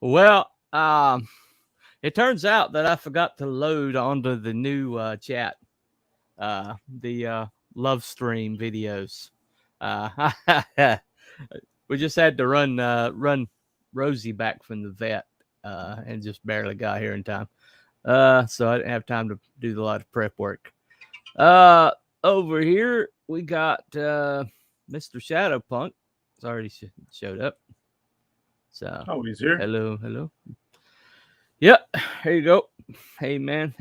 Well, it turns out that I forgot to load onto the new chat, the LoveStream videos. Uh, we just had to run Rosie back from the vet, and just barely got here in time. So I didn't have time to do a lot of prep work. Over here we got Mr. Shadowpunk. It's already showed up. So he's here. hello. Yep, here you go. Hey man.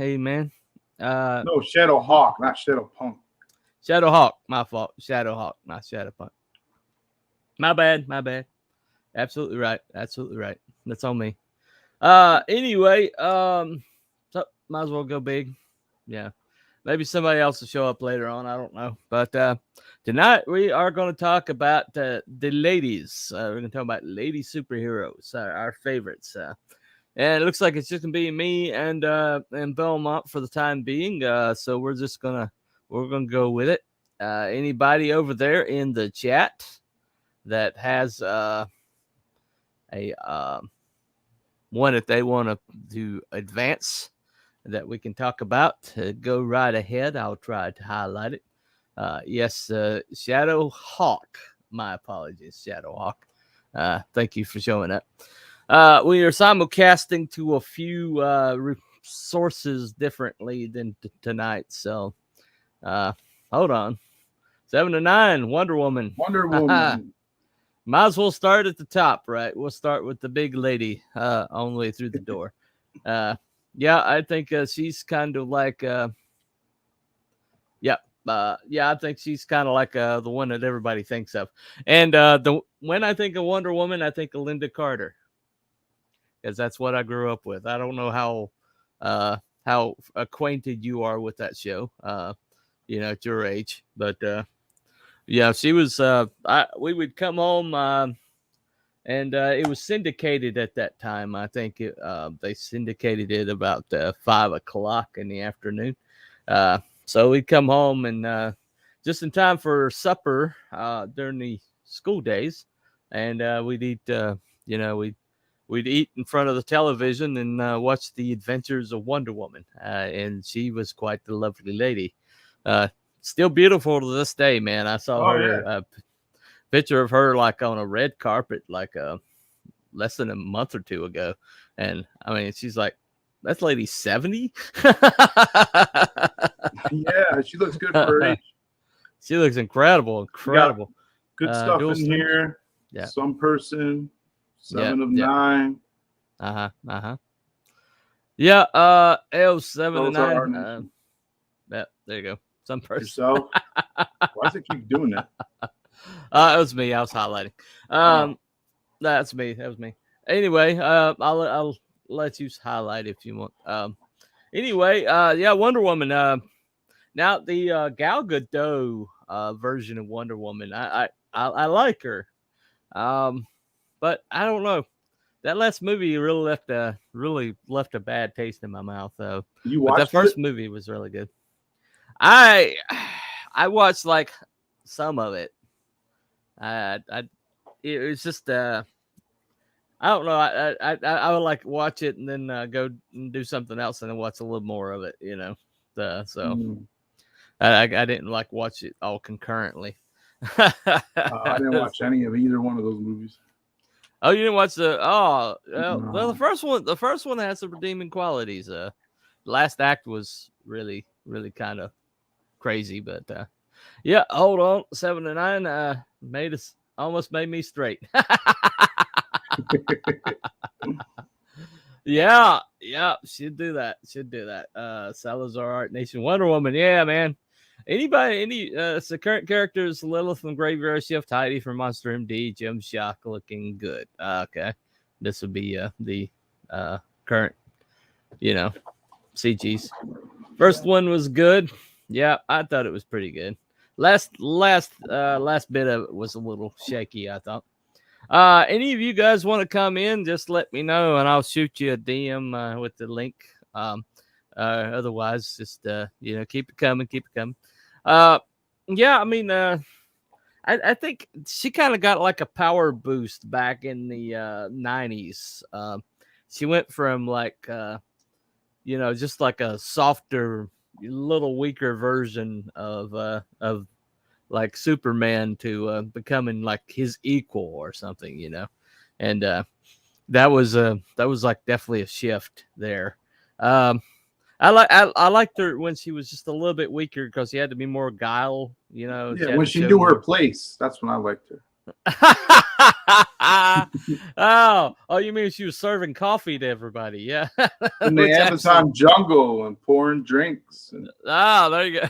No, Shadow Hawk, not Shadow Punk. Shadowhawk, my fault. Shadowhawk, not Shadowpunk. My bad. Absolutely right. That's on me. Anyway, so might as well go big. Yeah. Maybe somebody else will show up later on. I don't know. But tonight we are going to talk about the ladies. We're going to talk about lady superheroes, our favorites. And it looks like it's just going to be me and Belmont for the time being. So we're gonna go with it. Anybody over there in the chat that has a one that they want to advance that we can talk about, go right ahead. I'll try to highlight it. Yes, Shadow Hawk. My apologies, Shadow Hawk. Thank you for showing up. We are simulcasting to a few sources differently than tonight. So, hold on. 7 to 9, Wonder Woman. Might as well start at the top, right? We'll start with the big lady on the way through the door. Yeah, I think she's kind of like, I think she's kind of like the one that everybody thinks of. And when I think of Wonder Woman, I think of Linda Carter, because that's what I grew up with. I don't know how acquainted you are with that show, at your age, but yeah, she was. We would come home, and it was syndicated at that time. I think they syndicated it about 5 o'clock in the afternoon. So we'd come home and just in time for supper during the school days, and we'd eat. We'd eat in front of the television and watch the adventures of Wonder Woman, and she was quite the lovely lady. Still beautiful to this day, man. I saw her picture of her like on a red carpet, like less than a month or two ago, and I mean, she's like, that lady's 70. Yeah, she looks good for her age. She looks incredible. Good stuff in here. Yeah, some person. 7 of 9. Yeah, L 7 of 9. Yeah, there you go. Some person. Yourself? Why does it keep doing that? It was me. I was highlighting. That was me. Anyway, I'll let you highlight if you want. Anyway, yeah, Wonder Woman. Now the Gal Gadot version of Wonder Woman. I like her. But I don't know. That last movie really left a bad taste in my mouth, though. You watched that first movie was really good. I watched like some of it. It was just I don't know. I would like watch it and then go and do something else and then watch a little more of it. I didn't like watch it all concurrently. I didn't watch any of either one of those movies. Oh, you didn't watch the? Oh, well, the first one has some redeeming qualities. Last act was really kind of crazy, but yeah. Hold on, 7 to 9 almost made me straight. Yeah, should do that. Salazar Art Nation, Wonder Woman. Yeah, man. Any the current characters: Lilith from Graveyard Shift, Heidi from Monster MD, Jim Shock looking good. Okay, this would be the current, CGs. First one was good. Yeah, I thought it was pretty good. Last bit of it was a little shaky, I thought. Any of you guys want to come in? Just let me know, and I'll shoot you a DM with the link. Otherwise, just keep it coming. Yeah, I mean, I think she kind of got like a power boost back in the 90s. she went from like just like a softer, little weaker version of like Superman to becoming like his equal or something, and that was like definitely a shift there. I liked her when she was just a little bit weaker because she had to be more guile, Yeah, when she knew her place, that's when I liked her. oh, you mean she was serving coffee to everybody? Yeah, in the Amazon jungle and pouring drinks. There you go.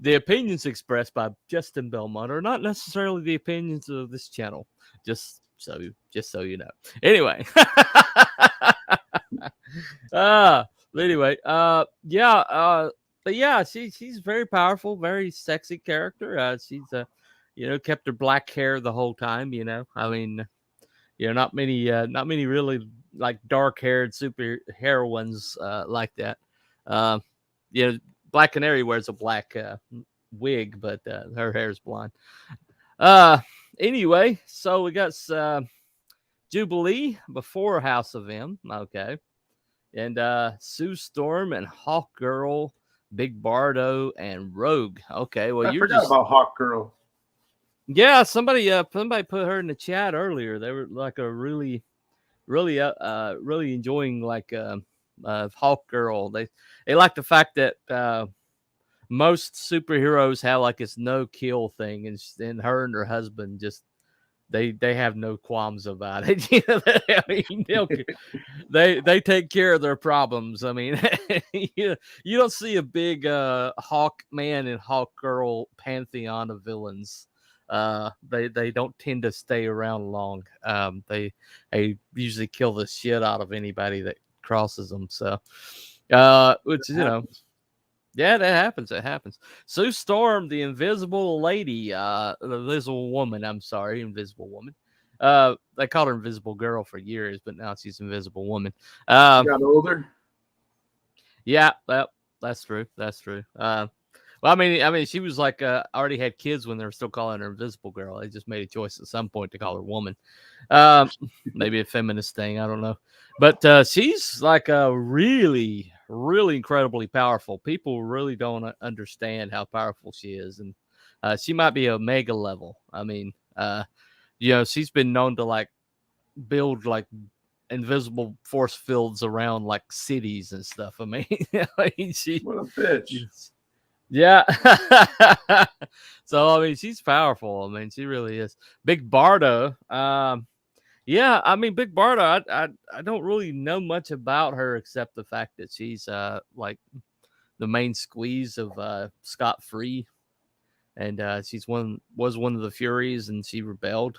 The opinions expressed by Justin Belmont are not necessarily the opinions of this channel. Just so you know. Anyway. But yeah, she's very powerful, very sexy character. She's kept her black hair the whole time. I mean, not many really like dark haired super heroines like that. Black Canary wears a black wig, but her hair's blonde. Anyway, so we got Jubilee before House of M. Okay. And Sue Storm and Hawk Girl, Big Bardo, and Rogue. Okay, well, I forgot about Hawk Girl. Yeah, somebody put her in the chat earlier. They were like a really enjoying like Hawk Girl. They like the fact that most superheroes have like this no kill thing, and her and her husband just they have no qualms about it. I mean, they take care of their problems. I mean, you don't see a big Hawk man and Hawk Girl pantheon of villains. They don't tend to stay around long. They usually kill the shit out of anybody that crosses them. So, which yeah, that happens. It happens. Sue Storm, the Invisible Lady, the Invisible Woman. I'm sorry, Invisible Woman. They called her Invisible Girl for years, but now she's Invisible Woman. She got older. Yeah, well, that's true. That's true. Well, I mean, she was like already had kids when they were still calling her Invisible Girl. They just made a choice at some point to call her Woman. Maybe a feminist thing. I don't know. But she's like a really incredibly powerful. People really don't understand how powerful she is, and she might be Omega level. I mean, she's been known to like build like invisible force fields around like cities and stuff. I mean, what a bitch. Yeah. So I mean, she's powerful. I mean, she really is. Big Bardo. Yeah, I mean, Big Bardo, I don't really know much about her except the fact that she's like the main squeeze of Scott Free, and she's was one of the Furies, and she rebelled.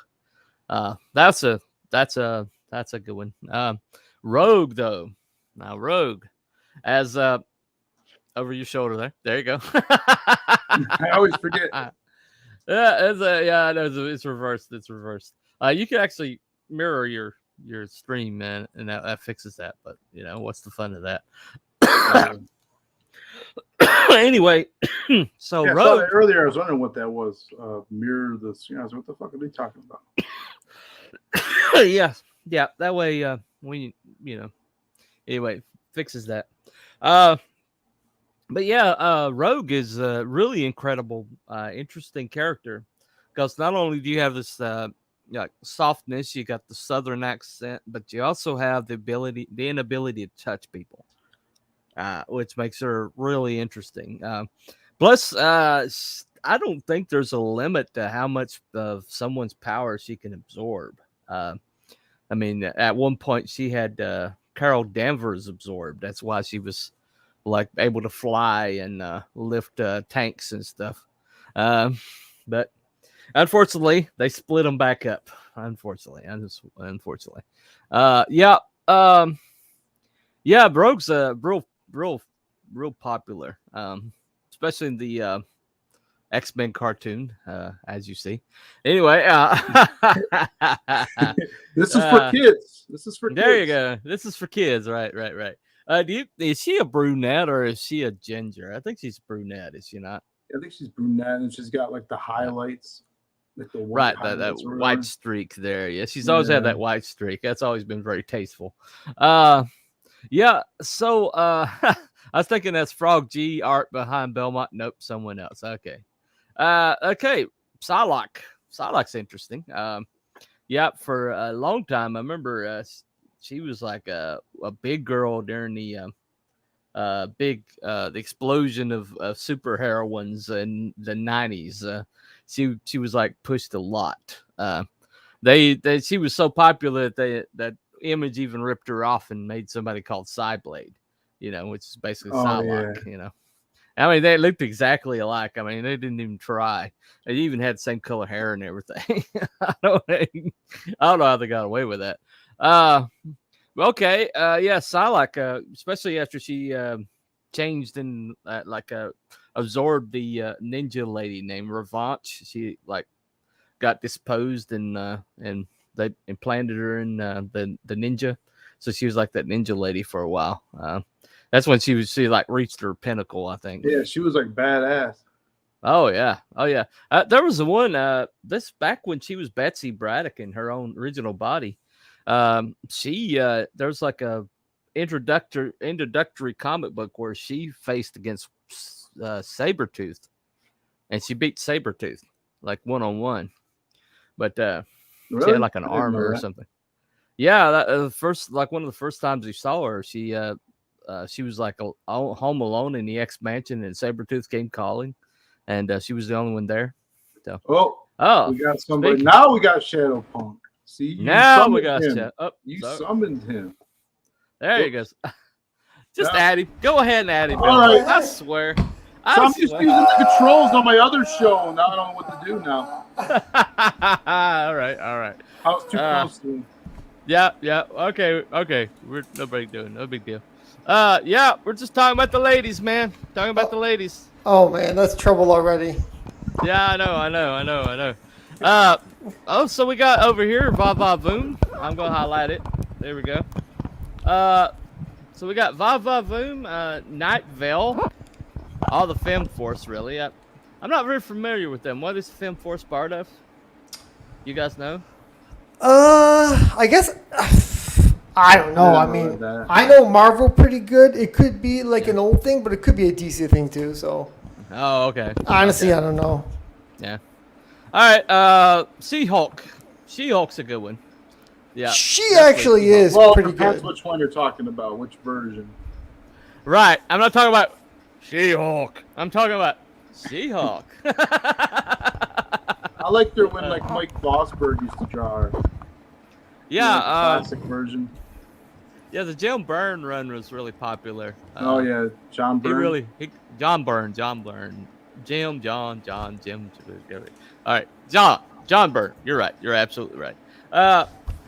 That's a good one. Rogue though, now Rogue, as over your shoulder there you go. I always forget. It's reversed. It's reversed. You can actually mirror your stream, man, and that fixes that. But what's the fun of that? Anyway, so yeah, Rogue. Earlier, I was wondering what that was. Mirror the screen. I was what the fuck are they talking about? yeah. That way, when anyway, fixes that. But yeah, Rogue is a really incredible, interesting character because not only do you have this softness, you got the Southern accent, but you also have the inability to touch people, which makes her really interesting. Plus, I don't think there's a limit to how much of someone's power she can absorb. I mean, at one point she had Carol Danvers absorbed. That's why she was like able to fly and lift tanks and stuff. But unfortunately, they split them back up. Unfortunately. Rogue's real popular, especially in the X-Men cartoon, as you see. Anyway, this is for kids. There you go. This is for kids, right. Is she a brunette or is she a ginger? I think she's brunette. Is she not? I think she's brunette, and she's got like the highlights. Like the right, that white streak there. Yeah, she's always had that white streak. That's always been very tasteful. Yeah. So I was thinking that's Frog G art behind Belmont. Nope, someone else. Okay. Okay. Psylocke. Psylocke's interesting. Yeah, for a long time, I remember she was like a big girl during the the explosion of superheroines in the 90s. She was like pushed a lot. She was so popular that Image even ripped her off and made somebody called Psyblade, which is basically Psylocke, I mean, they looked exactly alike. I mean, they didn't even try. They even had the same color hair and everything. I don't know how they got away with that. Okay. Yeah, Psylocke, especially after she changed and absorbed the ninja lady named Revanche. She got disposed and they implanted her in the ninja. So she was like that ninja lady for a while. That's when she reached her pinnacle, I think. Yeah, she was like badass. Oh yeah. There was the one this back when she was Betsy Braddock in her own original body. There's like a introductory comic book where she faced against Sabretooth, and she beat Sabretooth like 1-on-1. But really? She had like an armor or something. Yeah, first one of the first times you saw her, she was like home alone in the X Mansion, and Sabretooth came calling, and she was the only one there. So we got somebody. Now we got Shadowpunk. See, now we got you summoned him. There he goes. Just add him. Go ahead and add him. All right. I swear. I'm just using the controls on my other show. Now I don't know what to do now. All right. I was too close to him. Yeah. Okay. We're no big deal. Yeah, we're just talking about the ladies, man. Talking about the ladies. Oh man, that's trouble already. Yeah, I know. So we got over here Va Va Voom. I'm gonna highlight it. There we go. So we got Va Va Voom, Night Vale, all the Fem Force really. I'm not very familiar with them. What is Fem Force part of? You guys know? I guess I don't know. I mean, I know Marvel pretty good. It could be like an old thing, but it could be a DC thing too. So. Oh, okay. Honestly, I don't know. Yeah. All right. She-Hulk. She-Hulk's a good one. Yeah. She actually is pretty good. Depends which one you're talking about, which version. Right. I'm not talking about She-Hulk. I'm talking about She-Hulk. I liked her when Mike Vosberg used to draw her. Yeah. Classic version. Yeah, the Jim Byrne run was really popular. John Byrne. John Byrne. Jim. All right, John Byrne. You're right. You're absolutely right.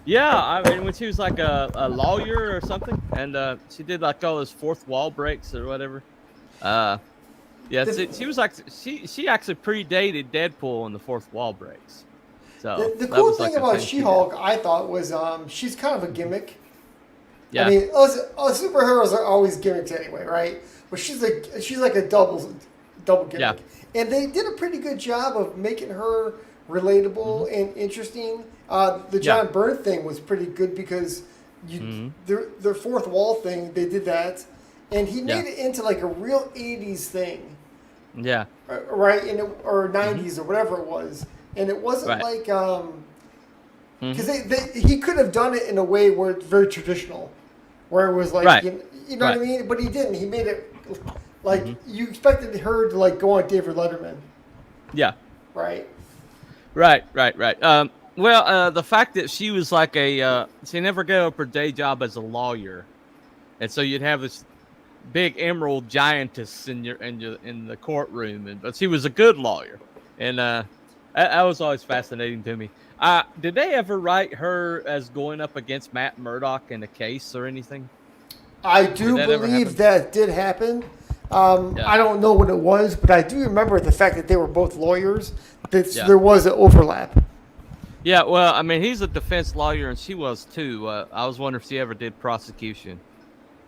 Yeah, I mean, when she was like a lawyer or something, and she did like all those fourth wall breaks or whatever. Yeah, she was like she actually predated Deadpool in the fourth wall breaks. So the cool thing about She-Hulk, I thought, was she's kind of a gimmick. Yeah. I mean, superheroes are always gimmicks anyway, right? But she's like a double gimmick. Yeah. And they did a pretty good job of making her relatable and interesting. The John Byrne thing was pretty good because their fourth wall thing, they did that, and he made it into like a real 80s thing. Yeah. Right, or 90s or whatever it was, and it wasn't like because he could have done it in a way where it's very traditional, where it was like you know what I mean, but he didn't. He made it like you expected her to like go on David Letterman. Yeah. Right. Well, the fact that she was like she never gave up her day job as a lawyer, and so you'd have this big emerald giantess in the courtroom, but she was a good lawyer, and that was always fascinating to me. Did they ever write her as going up against Matt Murdock in a case or anything? I do believe that did happen. I don't know what it was, but I do remember the fact that they were both lawyers. There was an overlap. Yeah, well, I mean, he's a defense lawyer, and she was too. I was wondering if she ever did prosecution,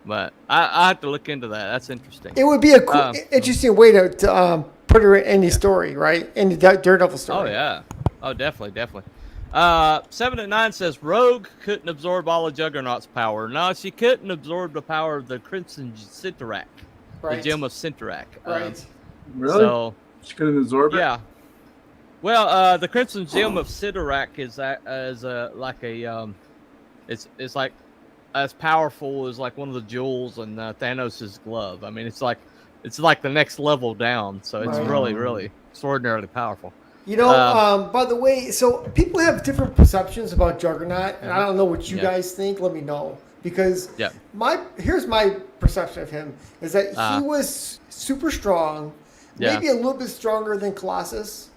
but I have to look into that. That's interesting. It would be a cool, interesting way to put her in any story, right? Any Daredevil story. Oh yeah, Oh, definitely. 7-9 says Rogue couldn't absorb all of Juggernaut's power. No, she couldn't absorb the power of the Crimson Cinterac, the gem of Cinterac. Right. Really? So she couldn't absorb it. Yeah. Well, the Crimson Gem of Cinterac is it's like as powerful as like one of the jewels in Thanos' glove. I mean, it's like the next level down. So it's really extraordinarily powerful. You know, by the way, so people have different perceptions about Juggernaut, and I don't know what you guys think. Let me know, because here's my perception of him is that he was super strong, maybe a little bit stronger than Colossus,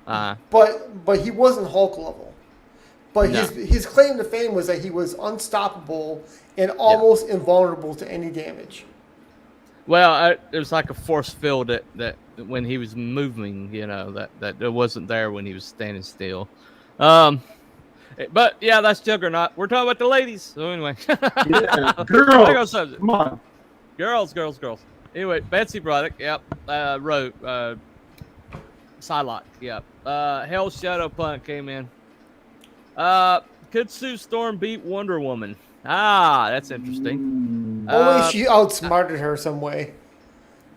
but he wasn't Hulk level. But his claim to fame was that he was unstoppable and almost invulnerable to any damage. Well, it was like a force field that when he was moving, you know, that it wasn't there when he was standing still. But yeah, that's Juggernaut. We're talking about the ladies. So anyway, girls, come on, girls. Anyway, Betsy Braddock, wrote Psylocke, Hell Shadow Punt came in. Could Sue Storm beat Wonder Woman? That's interesting. Only she outsmarted her some way.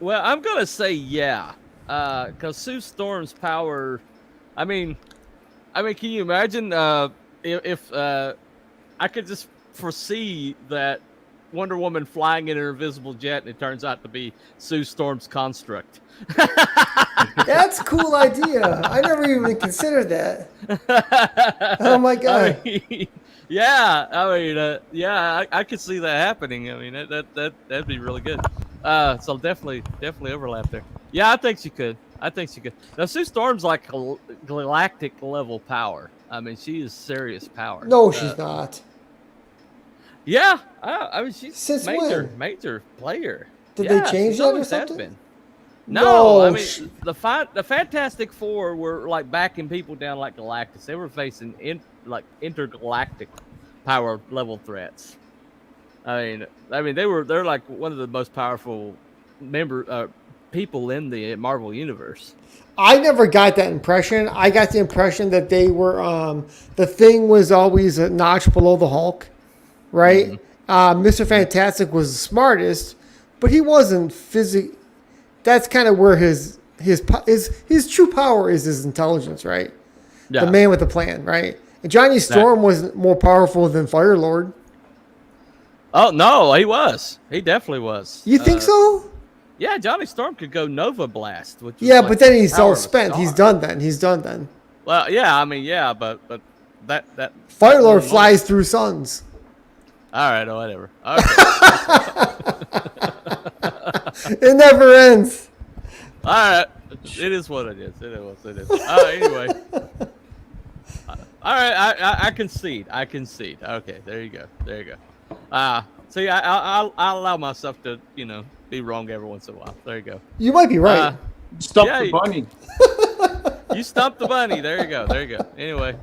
Well, I'm gonna say because Sue Storm's power. I mean, can you imagine if I could just foresee that Wonder Woman flying in an invisible jet and it turns out to be Sue Storm's construct? That's a cool idea. I never even considered that. Oh my god. I could see that happening. I mean, that'd be really good. So definitely overlap there. Yeah, I think she could. Now, Sue Storm's like a galactic level power. I mean, she is serious power. No, she's not. Yeah, I mean, she's since major player. Did they change that or something? No, I mean the Fantastic Four were like backing people down like Galactus. They were facing intergalactic power level threats. I mean they're like one of the most powerful people in the Marvel universe. I never got that impression. I got the impression that they were the Thing was always a notch below the Hulk, right? Mm-hmm. Mr. Fantastic was the smartest, but he wasn't physically. That's kind of where his true power is his intelligence, right? Yeah. The man with the plan, right? And Johnny Storm was more powerful than Firelord. Oh no, he was. He definitely was. You think so? Yeah, Johnny Storm could go Nova Blast. Which but then he's all spent. He's done then. Well, yeah, I mean, but that Firelord flies through suns. All right, whatever. Okay. It never ends. All right, it is what it is. It is. Anyway. All right, I concede. Okay, there you go. See, I'll allow myself to, be wrong every once in a while. There you go. You might be right. Stump the bunny. You stumped the bunny. There you go. Anyway.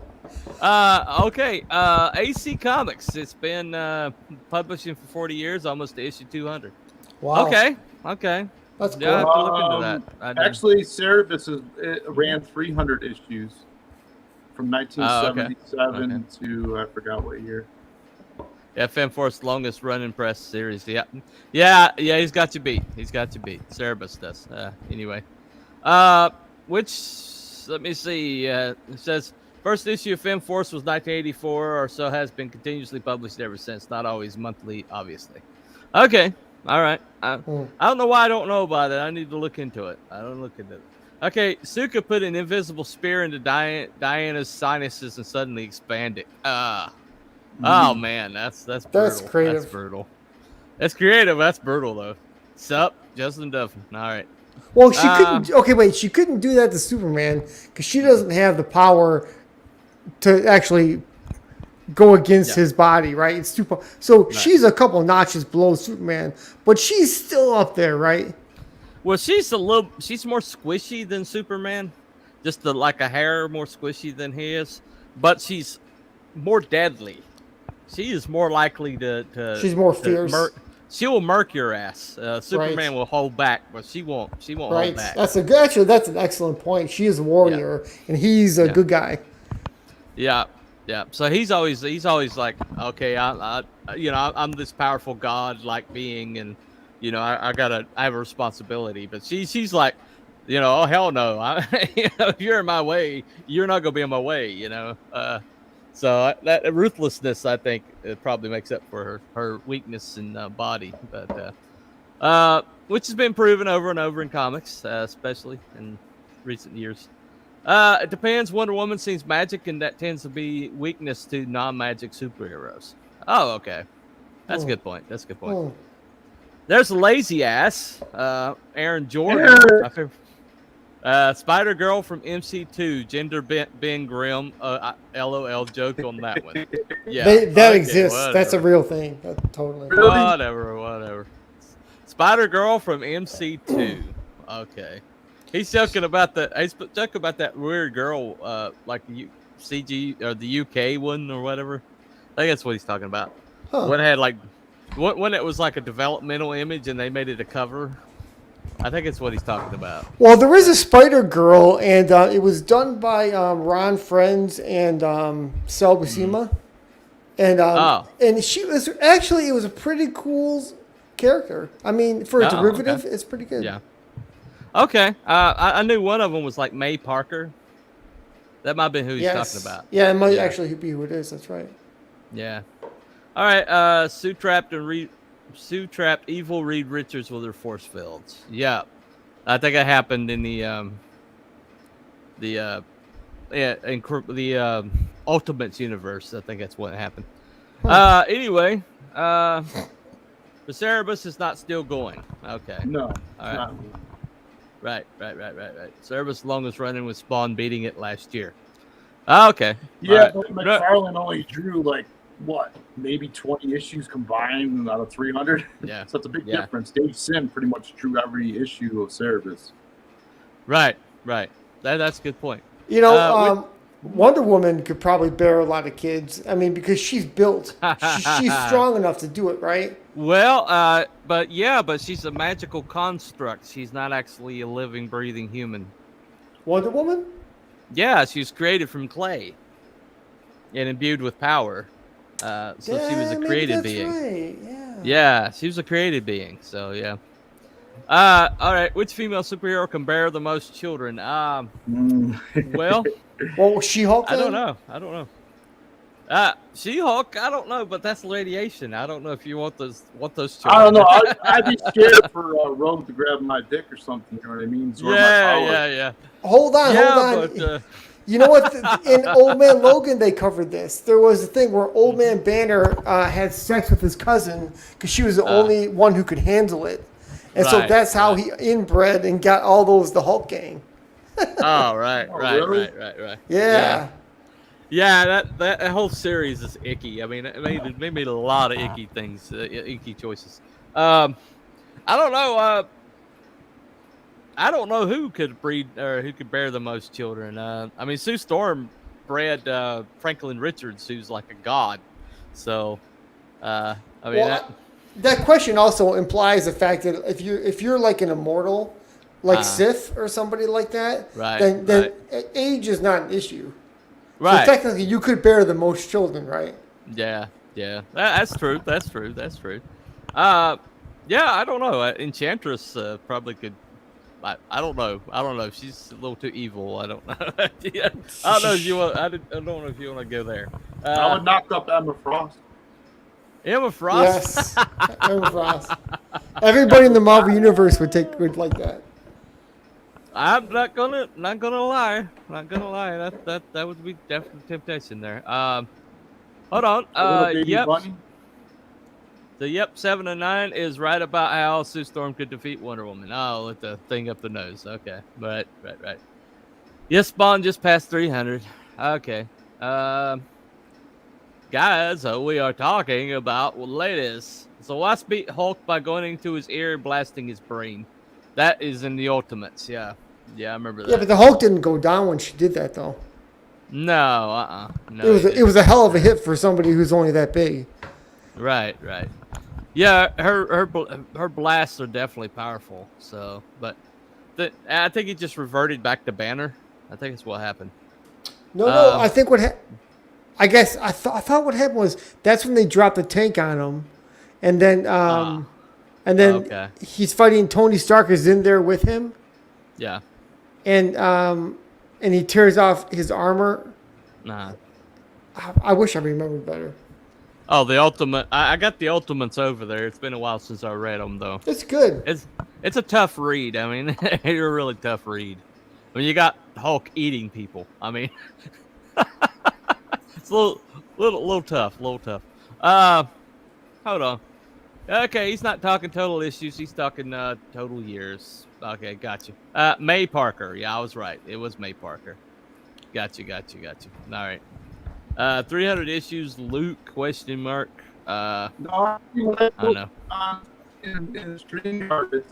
Okay. AC Comics. It's been publishing for 40 years, almost to issue 200. Wow. Okay. That's cool. Yeah, I have to look into that. Actually, Cerebus ran 300 issues from 1977 to I forgot what year. FM Force's longest running press series. Yeah. He's got you beat. Cerebus does. Anyway, let me see. It says first issue of FM Force was 1984 or so, has been continuously published ever since. Not always monthly, obviously. Okay. All right. I don't know why I don't know about it. I need to look into it. Okay, Suka put an invisible spear into Diana's sinuses and suddenly expanded. Oh man, that's brutal. That's creative. That's brutal. That's creative. That's brutal though. Sup, Justin Duffin. All right. Well, she couldn't. Okay, wait. She couldn't do that to Superman because she doesn't have the power to actually go against his body, right? It's too. So she's a couple notches below Superman, but she's still up there, right? Well, she's more squishy than Superman, just like a hair more squishy than he is, but she's more deadly. She is more likely to. She's more fierce. She will murk your ass. Superman will hold back, but she won't hold back. That's an excellent point. She is a warrior, and he's a good guy. Yeah, yeah. So he's always like, okay, I'm this powerful god-like being, and I have a responsibility. But she's like, oh hell no, if you're in my way, you're not gonna be in my way. So that ruthlessness, I think, it probably makes up for her weakness in body, but which has been proven over and over in comics, especially in recent years. It depends. Wonder Woman seems magic, and that tends to be weakness to non-magic superheroes. Oh, okay. That's a good point. There's a lazy ass, Aaron Jordan. Spider Girl from MC2, gender Ben Grimm. LOL joke on that one. Yeah, that exists. Whatever. That's a real thing. Totally. Whatever. Spider Girl from MC2. Okay. He's joking about that weird girl, like the CG or the UK one or whatever. I think that's what he's talking about. Huh. When it was like a developmental image and they made it a cover. I think it's what he's talking about. Well, there is a Spider Girl, and it was done by Ron Friends and Sal Buscema, and she was it was a pretty cool character. I mean, for a derivative, it's pretty good. Yeah. Okay. I knew one of them was like May Parker. That might have been who he's talking about. Yeah, it might actually be who it is. That's right. Yeah. All right. Sue Trapped evil Reed Richards with her force fields. Yeah. I think it happened in the Ultimates universe. I think that's what happened. Anyway, the Cerebus is not still going. Okay. No. All right. Not. Right. Cerebus longest running with Spawn beating it last year. Okay. Yeah, but McFarlane only drew maybe 20 issues combined out of 300. Yeah. So it's a big difference. Dave Sim pretty much drew every issue of Cerebus. Right. That's a good point. Wonder Woman could probably bear a lot of kids. I mean, because she's built. She's strong enough to do it, right? Well, but she's a magical construct. She's not actually a living, breathing human. Wonder Woman? Yeah, she was created from clay and imbued with power. So she was a created being. Right. Yeah, she was a created being. So yeah. All right. Which female superhero can bear the most children? Well, She-Hulk. I don't know. She-Hulk. I don't know, but that's radiation. I don't know if you want those children. I don't know. I'd be scared for Rogue to grab my dick or something. You know what I mean? Yeah. Hold on. But, you know what? In Old Man Logan, they covered this. There was a thing where Old Man Banner had sex with his cousin because she was the only one who could handle it. And so that's how he inbred and got all the Hulk gang. Right. Yeah. Yeah, that whole series is icky. I mean, it made a lot of icky things, icky choices. I don't know. I don't know who could breed or who could bear the most children. I mean, Sue Storm bred Franklin Richards, who's like a god. So, I mean, that question also implies the fact that if you're like an immortal, like Sith or somebody like that, then age is not an issue. Right. So technically, you could bear the most children, right? Yeah. That's true. Yeah, I don't know. Enchantress probably could. I don't know. She's a little too evil. I don't know. I don't know if you want. I don't know if you want to go there. I would knock up Emma Frost. Emma Frost. Yes, Emma Frost. Everybody in the Marvel universe would like that. I'm not gonna lie. That would be definitely temptation there. Hold on. Yep. Bunny? The 7 and 9 is right about how Sue Storm could defeat Wonder Woman. Oh, with the thing up the nose. Okay. Right. Yes, Spawn just passed 300. Okay. Guys, we are talking about the latest. So Wasp beat Hulk by going into his ear and blasting his brain. That is in the Ultimates. Yeah, I remember that. Yeah, but the Hulk didn't go down when she did that, though. No, No, it was a hell of a hit for somebody who's only that big. Right. Yeah, her blasts are definitely powerful. So, but I think he just reverted back to Banner. I think that's what happened. No. I think I guess I thought what happened was that's when they dropped the tank on him, and then he's fighting Tony Stark is in there with him. Yeah. And he tears off his armor. Nah. I wish I remembered better. Oh, the Ultimate. I got the Ultimates over there. It's been a while since I read them, though. It's good. It's a tough read. I mean, you're a really tough read. I mean, you got Hulk eating people. I mean, it's a little tough. Hold on. Okay, he's not talking total issues. He's talking total years. Okay, gotcha. May Parker. Yeah, I was right. It was May Parker. Gotcha. All right. 300 issues. Luke? Question mark. No, I don't know. In StreamYard, it's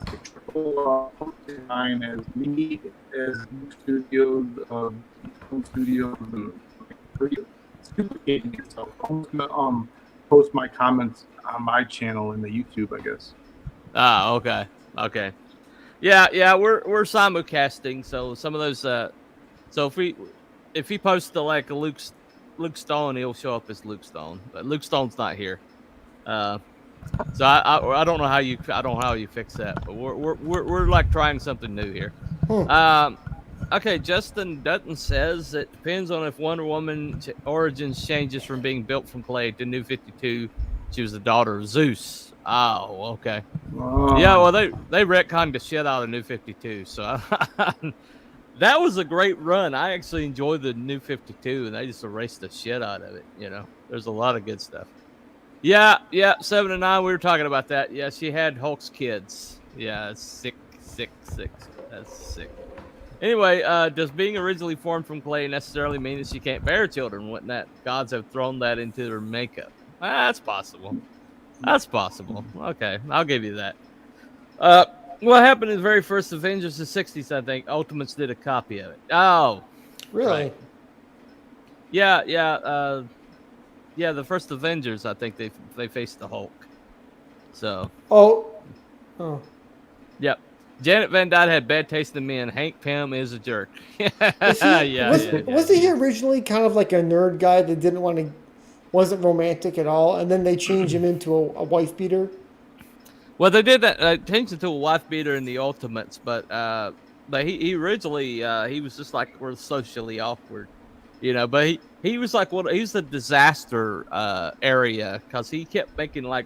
mine as me as studios, and duplicating yourself. I'm gonna post my comments on my channel in the YouTube, I guess. Okay. Yeah, we're simulcasting, so some of those so if he posts the like a Luke Stone, he'll show up as Luke Stone. But Luke Stone's not here. So I don't know how you fix that, but we're like trying something new here. Okay, Justin Dutton says it depends on if Wonder Woman origins changes from being built from clay to New 52. She was the daughter of Zeus. Oh, okay. Yeah, well they retconned the shit out of New 52, so that was a great run. I actually enjoyed the New 52, and they just erased the shit out of it. You know, there's a lot of good stuff. Yeah, 7 and 9. We were talking about that. Yeah, she had Hulk's kids. Yeah, sick. That's sick. Anyway, does being originally formed from clay necessarily mean that she can't bear children? Wouldn't that gods have thrown that into her makeup? That's possible. Okay, I'll give you that. What happened in the very first Avengers in the 60s, I think? Ultimates did a copy of it. Oh. Really? Right. Yeah, the first Avengers, I think they faced the Hulk. So. Oh. Yep. Janet Van Dyne had bad taste in men. Hank Pym is a jerk. Wasn't he originally kind of like a nerd guy that wasn't romantic at all, and then they changed him into a wife beater? Well, they did that. Changed him to a wife beater in the Ultimates, but he originally he was just like we're socially awkward, you know. But he was like he was the disaster area because he kept making like.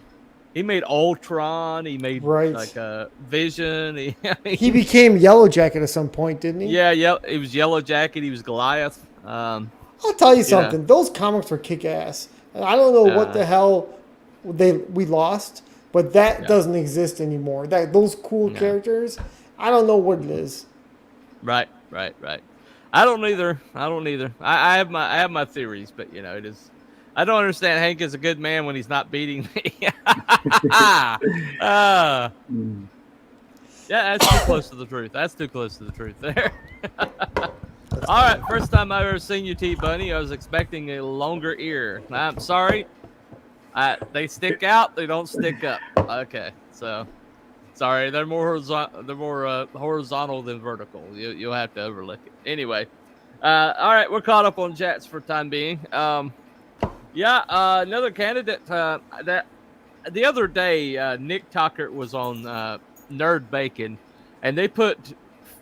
He made Ultron. He made like a Vision. He became Yellow Jacket at some point, didn't he? Yeah. He was Yellow Jacket. He was Goliath. I'll tell you something. Those comics were kick ass. I don't know what the hell we lost, but that doesn't exist anymore. Those cool characters. I don't know what it is. Right. I don't either. I have my theories, but you know it is. I don't understand Hank is a good man when he's not beating me. Yeah, that's too close to the truth. There. All right, first time I've ever seen you, T-Bunny. I was expecting a longer ear. I'm sorry. They stick out. They don't stick up. Okay, so sorry. They're more horizontal than vertical. You'll have to overlook it. Anyway, all right, we're caught up on chats for time being. Another candidate that the other day, Nick Tucker was on Nerd Bacon, and they put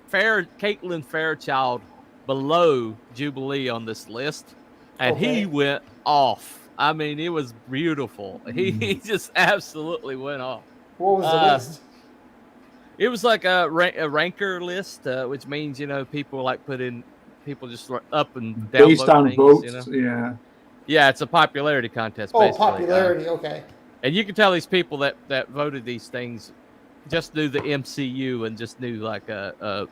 Caitlyn Fairchild below Jubilee on this list, and he went off. I mean, it was beautiful. He just absolutely went off. What was the list? It was like a ranker list, which means people like put in people just up and down based on votes. Yeah, it's a popularity contest. Oh, popularity. Okay. And you can tell these people that voted these things just knew the MCU and just knew like the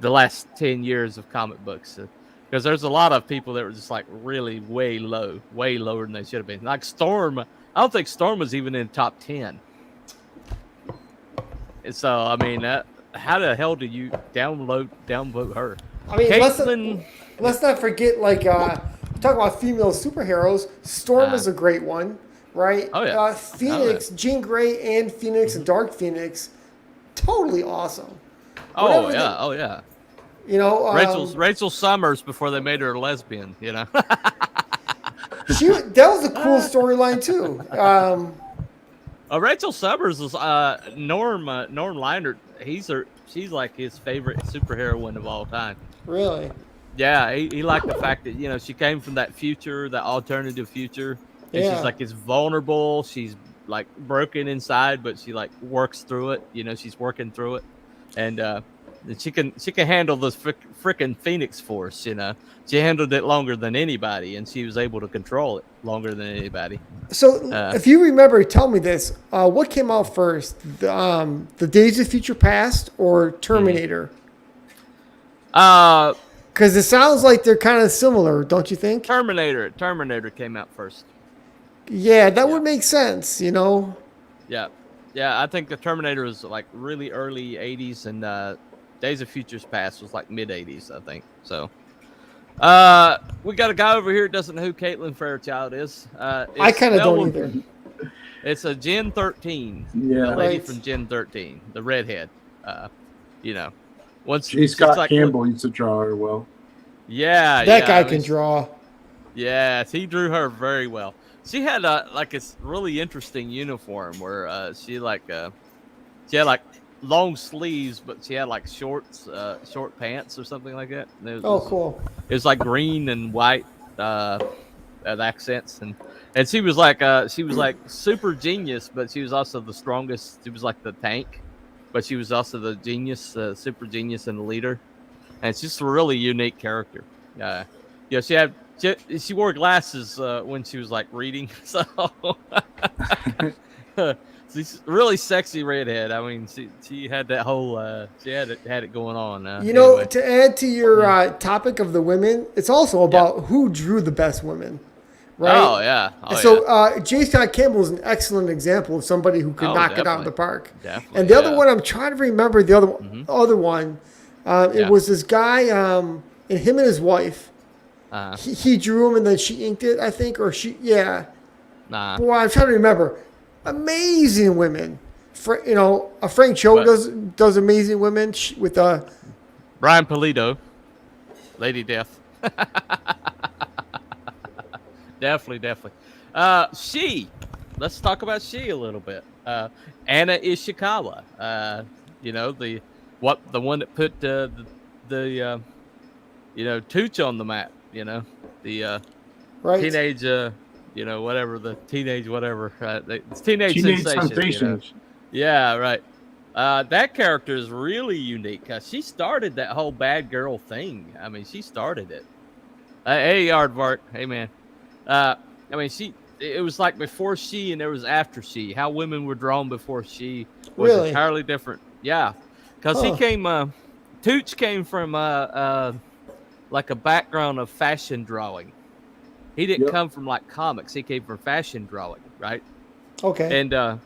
last 10 years of comic books. Because there's a lot of people that were just like really way lower than they should have been. Like Storm, I don't think Storm was even in the top 10. And so, I mean, how the hell do you downvote her? I mean, let's not forget, like, talk about female superheroes. Storm is a great one, right? Oh, yeah. Phoenix, Jean Grey and Phoenix and Dark Phoenix, totally awesome. Oh, yeah. You know, Rachel Summers before they made her a lesbian. You know, that was a cool storyline too. Rachel Summers was Norm Leinert. She's like his favorite superheroine of all time. Really? Yeah, he liked the fact that she came from that future, that alternative future, and she's like it's vulnerable. She's like broken inside, but she like works through it. She's working through it, and she can handle this freaking Phoenix Force. She handled it longer than anybody, and she was able to control it longer than anybody. So, if you remember, tell me this: what came out first, the Days of Future Past or Terminator? Because it sounds like they're kind of similar, don't you think? Terminator came out first. Yeah, that would make sense. Yeah, I think the Terminator was like really early '80s, and Days of Future's Past was like mid '80s, I think. So, we got a guy over here who doesn't know who Caitlyn Fairchild is. I kind of don't either. It's a Gen 13. Yeah, the lady from Gen 13, the redhead. Once Scott Campbell used to draw her well. Yeah, that guy can draw. Yes, he drew her very well. She had like a really interesting uniform where she had like long sleeves, but she had like short pants or something like that. Cool. It was like green and white accents, and she was like super genius, but she was also the strongest. She was like the tank, but she was also the genius, super genius, and the leader. And it's just a really unique character. She wore glasses when she was like reading, so she's a really sexy redhead. I mean, she had that whole she had it going on. Anyway. To add to your topic of the women, it's also about who drew the best women, right? Oh yeah. J. Scott Campbell is an excellent example of somebody who could knock it out of the park. Definitely. And the other one, I'm trying to remember the other one. It was this guy, and him and his wife. He drew him and then she inked it, I think, or she, Nah. Boy, I'm trying to remember. Amazing women. Frank Cho does amazing women with Brian Pulido, Lady Death. Definitely. Let's talk about she a little bit. Anna Ishikawa. The one that put the Tooch on the map. The teenage, whatever the teenage, whatever. It's teenage sensation. Yeah, right. That character is really unique because she started that whole bad girl thing. I mean, she started it. Hey, Aardvark. Hey, man. It was like before she and there was after she. How women were drawn before she was entirely different. Yeah, because Tooch came from like a background of fashion drawing. He didn't come from like comics. He came from fashion drawing, right? Okay. And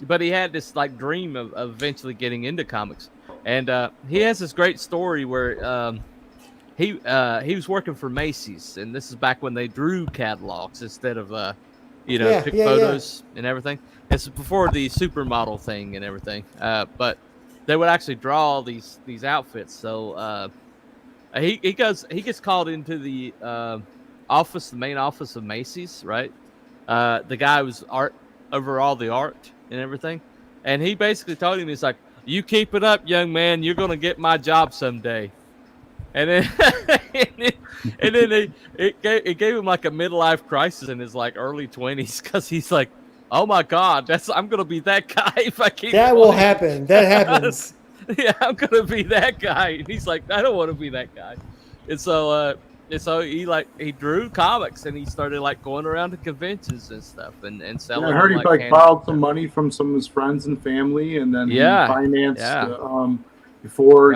but he had this like dream of eventually getting into comics. And he has this great story where he was working for Macy's, and this is back when they drew catalogs instead of took photos and everything. It's before the supermodel thing and everything. But they would actually draw these outfits. So he gets called into the office, the main office of Macy's, right? The guy was over all the art and everything, and he basically told him, he's like, "You keep it up, young man. You're gonna get my job someday." And then it gave him like a midlife crisis in his like early 20s because he's like, "Oh my God, I'm gonna be that guy if I keep." That will happen. That happens. Yeah, I'm gonna be that guy. And he's like, "I don't want to be that guy." And so he drew comics and he started like going around to conventions and stuff and selling. I heard he borrowed some money from some of his friends and family, and then he financed before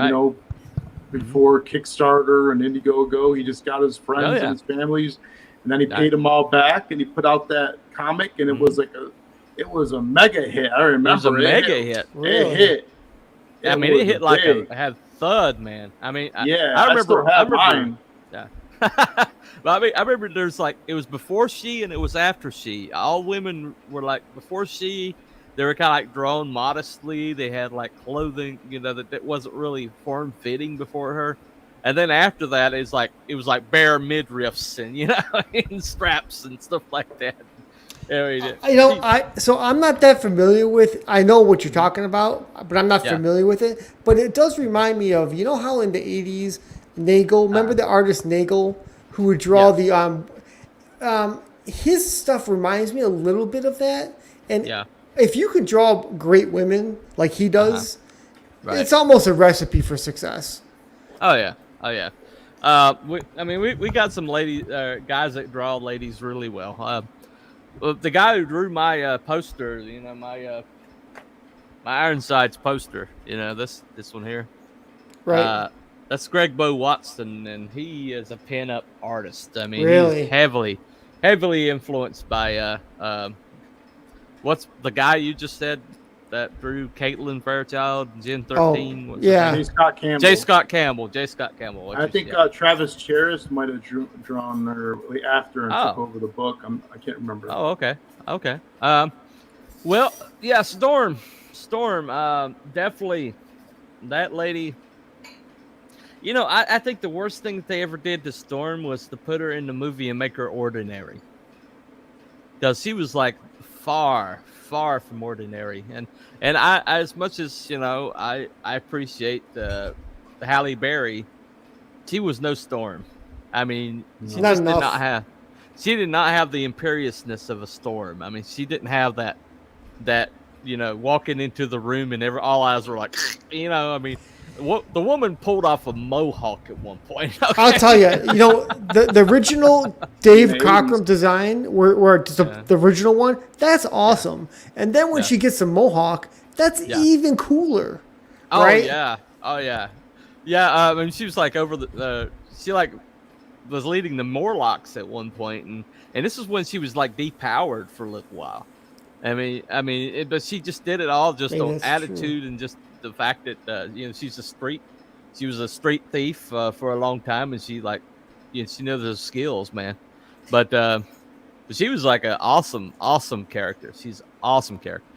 Kickstarter and Indiegogo. He just got his friends and his families, and then he paid them all back, and he put out that comic, and it was like a mega hit. I remember it was a mega hit. It hit. I mean, it hit like it had thud, man. I mean, I remember. Mine. Yeah. But I remember there's like, it was before she and it was after she. All women were like, before she, they were kind of like drawn modestly. They had like clothing, that wasn't really form fitting before her. And then after that, it was like bare midriffs and and straps and stuff like that. So I'm not that familiar with. I know what you're talking about, but I'm not familiar with it. But it does remind me of how in the '80s, Nagel. Remember the artist Nagel, who would draw the his stuff reminds me a little bit of that. And if you could draw great women like he does, it's almost a recipe for success. Oh yeah. We got some guys that draw ladies really well. The guy who drew my poster, my Ironsides poster, this one here, right? That's Greg Bo Watson, and he is a pin-up artist. I mean, really? He's heavily influenced by what's the guy you just said that drew Caitlyn Fairchild, Gen 13? J. Scott Campbell. J. Scott Campbell. I think Travis Charis might have drawn her after and took over the book. I can't remember. Oh, okay. Well, yeah, Storm, definitely that lady. I think the worst thing that they ever did to Storm was to put her in the movie and make her ordinary. Because she was like far from ordinary, and I, as much as I appreciate Halle Berry, she was no Storm. I mean, she did not have the imperiousness of a Storm. I mean, she didn't have that walking into the room and all eyes were like, I mean. The woman pulled off a mohawk at one point. Okay? I'll tell you, the original Dave Cockrum design, where the original one, that's awesome. And then when she gets the mohawk, that's even cooler. Oh right? Yeah. I mean, she was like she was leading the Morlocks at one point, and this is when she was like depowered for a little while. I mean, but she just did it all just on attitude and just the fact that she was a street thief for a long time, and she she knows her skills, man. But she was like an awesome character. She's an awesome character.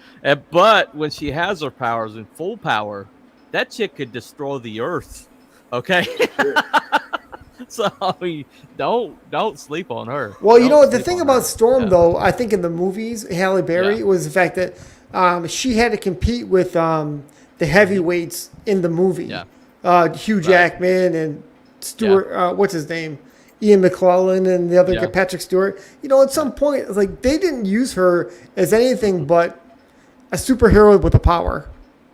But when she has her powers in full power, that chick could destroy the earth. Okay. So don't sleep on her. Well, the thing about Storm though, I think in the movies, Halle Berry was the fact that she had to compete with the heavyweights in the movie. Hugh Jackman and Stuart, what's his name? Ian McClellan and the other guy, Patrick Stewart. At some point, it's like they didn't use her as anything but a superhero with a power.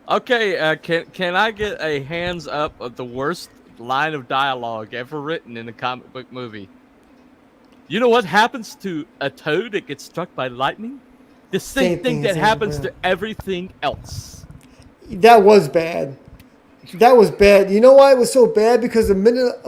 Okay, can I get a hands up of the worst line of dialogue ever written in a comic book movie? You know what happens to a toad that gets struck by lightning? The same thing that happens to everything else. That was bad. You know why it was so bad? Because the minute,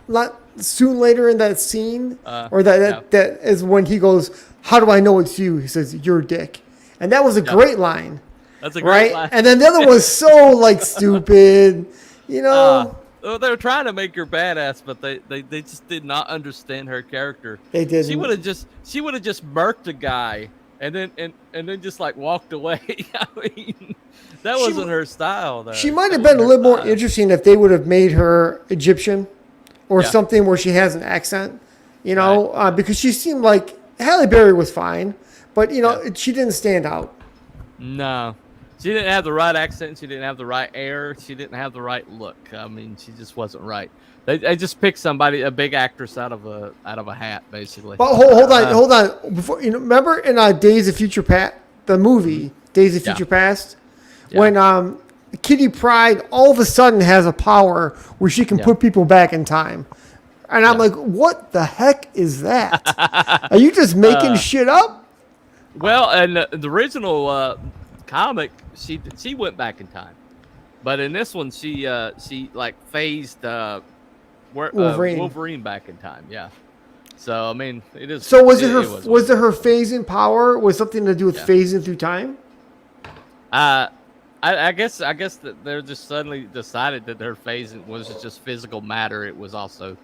not soon later in that scene, that is when he goes, "How do I know it's you?" He says, "You're a dick," and that was a great line. That's a great line. And then the other was so stupid, they were trying to make her badass, but they just did not understand her character. They didn't. She would have just murked a guy and then just walked away. I mean, that wasn't her style, though. She might have been a little more interesting if they would have made her Egyptian or something where she has an accent, because she seemed like Halle Berry was fine, but she didn't stand out. No. She didn't have the right accent. She didn't have the right air. She didn't have the right look. I mean, she just wasn't right. They just picked a big actress out of a hat, basically. But hold on. Before remember in Days of Future Past, the movie Days of Future Past, when Kitty Pryde all of a sudden has a power where she can put people back in time, and I'm like, what the heck is that? Are you just making shit up? Well, and the original comic, she went back in time, but in this one she phased Wolverine back in time. Yeah. So I mean, it is. So was it her phasing power was something to do with phasing through time? I guess that they're just suddenly decided that their phasing wasn't just physical matter; it was also,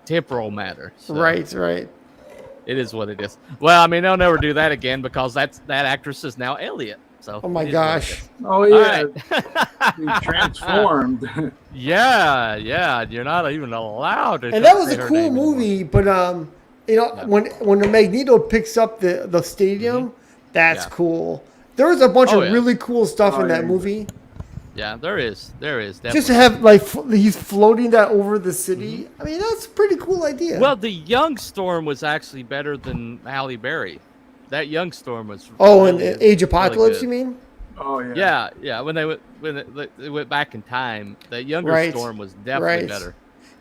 temporal matter. So. Right. It is what it is. Well, I mean, they'll never do that again because that actress is now Elliot. So oh my gosh. Oh yeah. He transformed. yeah. You're not even allowed to. And that was a cool movie, but when the Magneto picks up the stadium, that's cool. There was a bunch of really cool stuff in that movie. Yeah, there is. Definitely. Just to have he's floating that over the city. I mean, that's a pretty cool idea. Well, the Young Storm was actually better than Halle Berry. That Young Storm was. In Age Apocalypse, you mean? Oh yeah. Yeah. When they went back in time, the younger Storm was definitely better.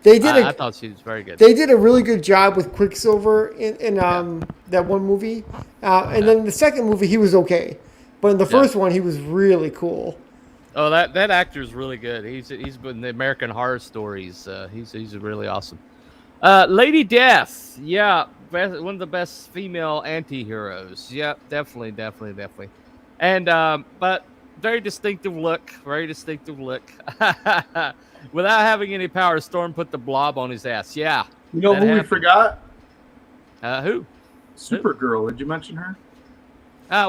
They did. I thought she was very good. They did a really good job with Quicksilver in that one movie, and then the second movie he was okay, but in the first one he was really cool. Oh, that actor's really good. He's been the American Horror Stories. He's really awesome. Lady Death, one of the best female anti-heroes. Yeah, definitely. And but very distinctive look. Without having any power, Storm put the blob on his ass. Yeah. You know who we forgot? Who? Supergirl. Did you mention her?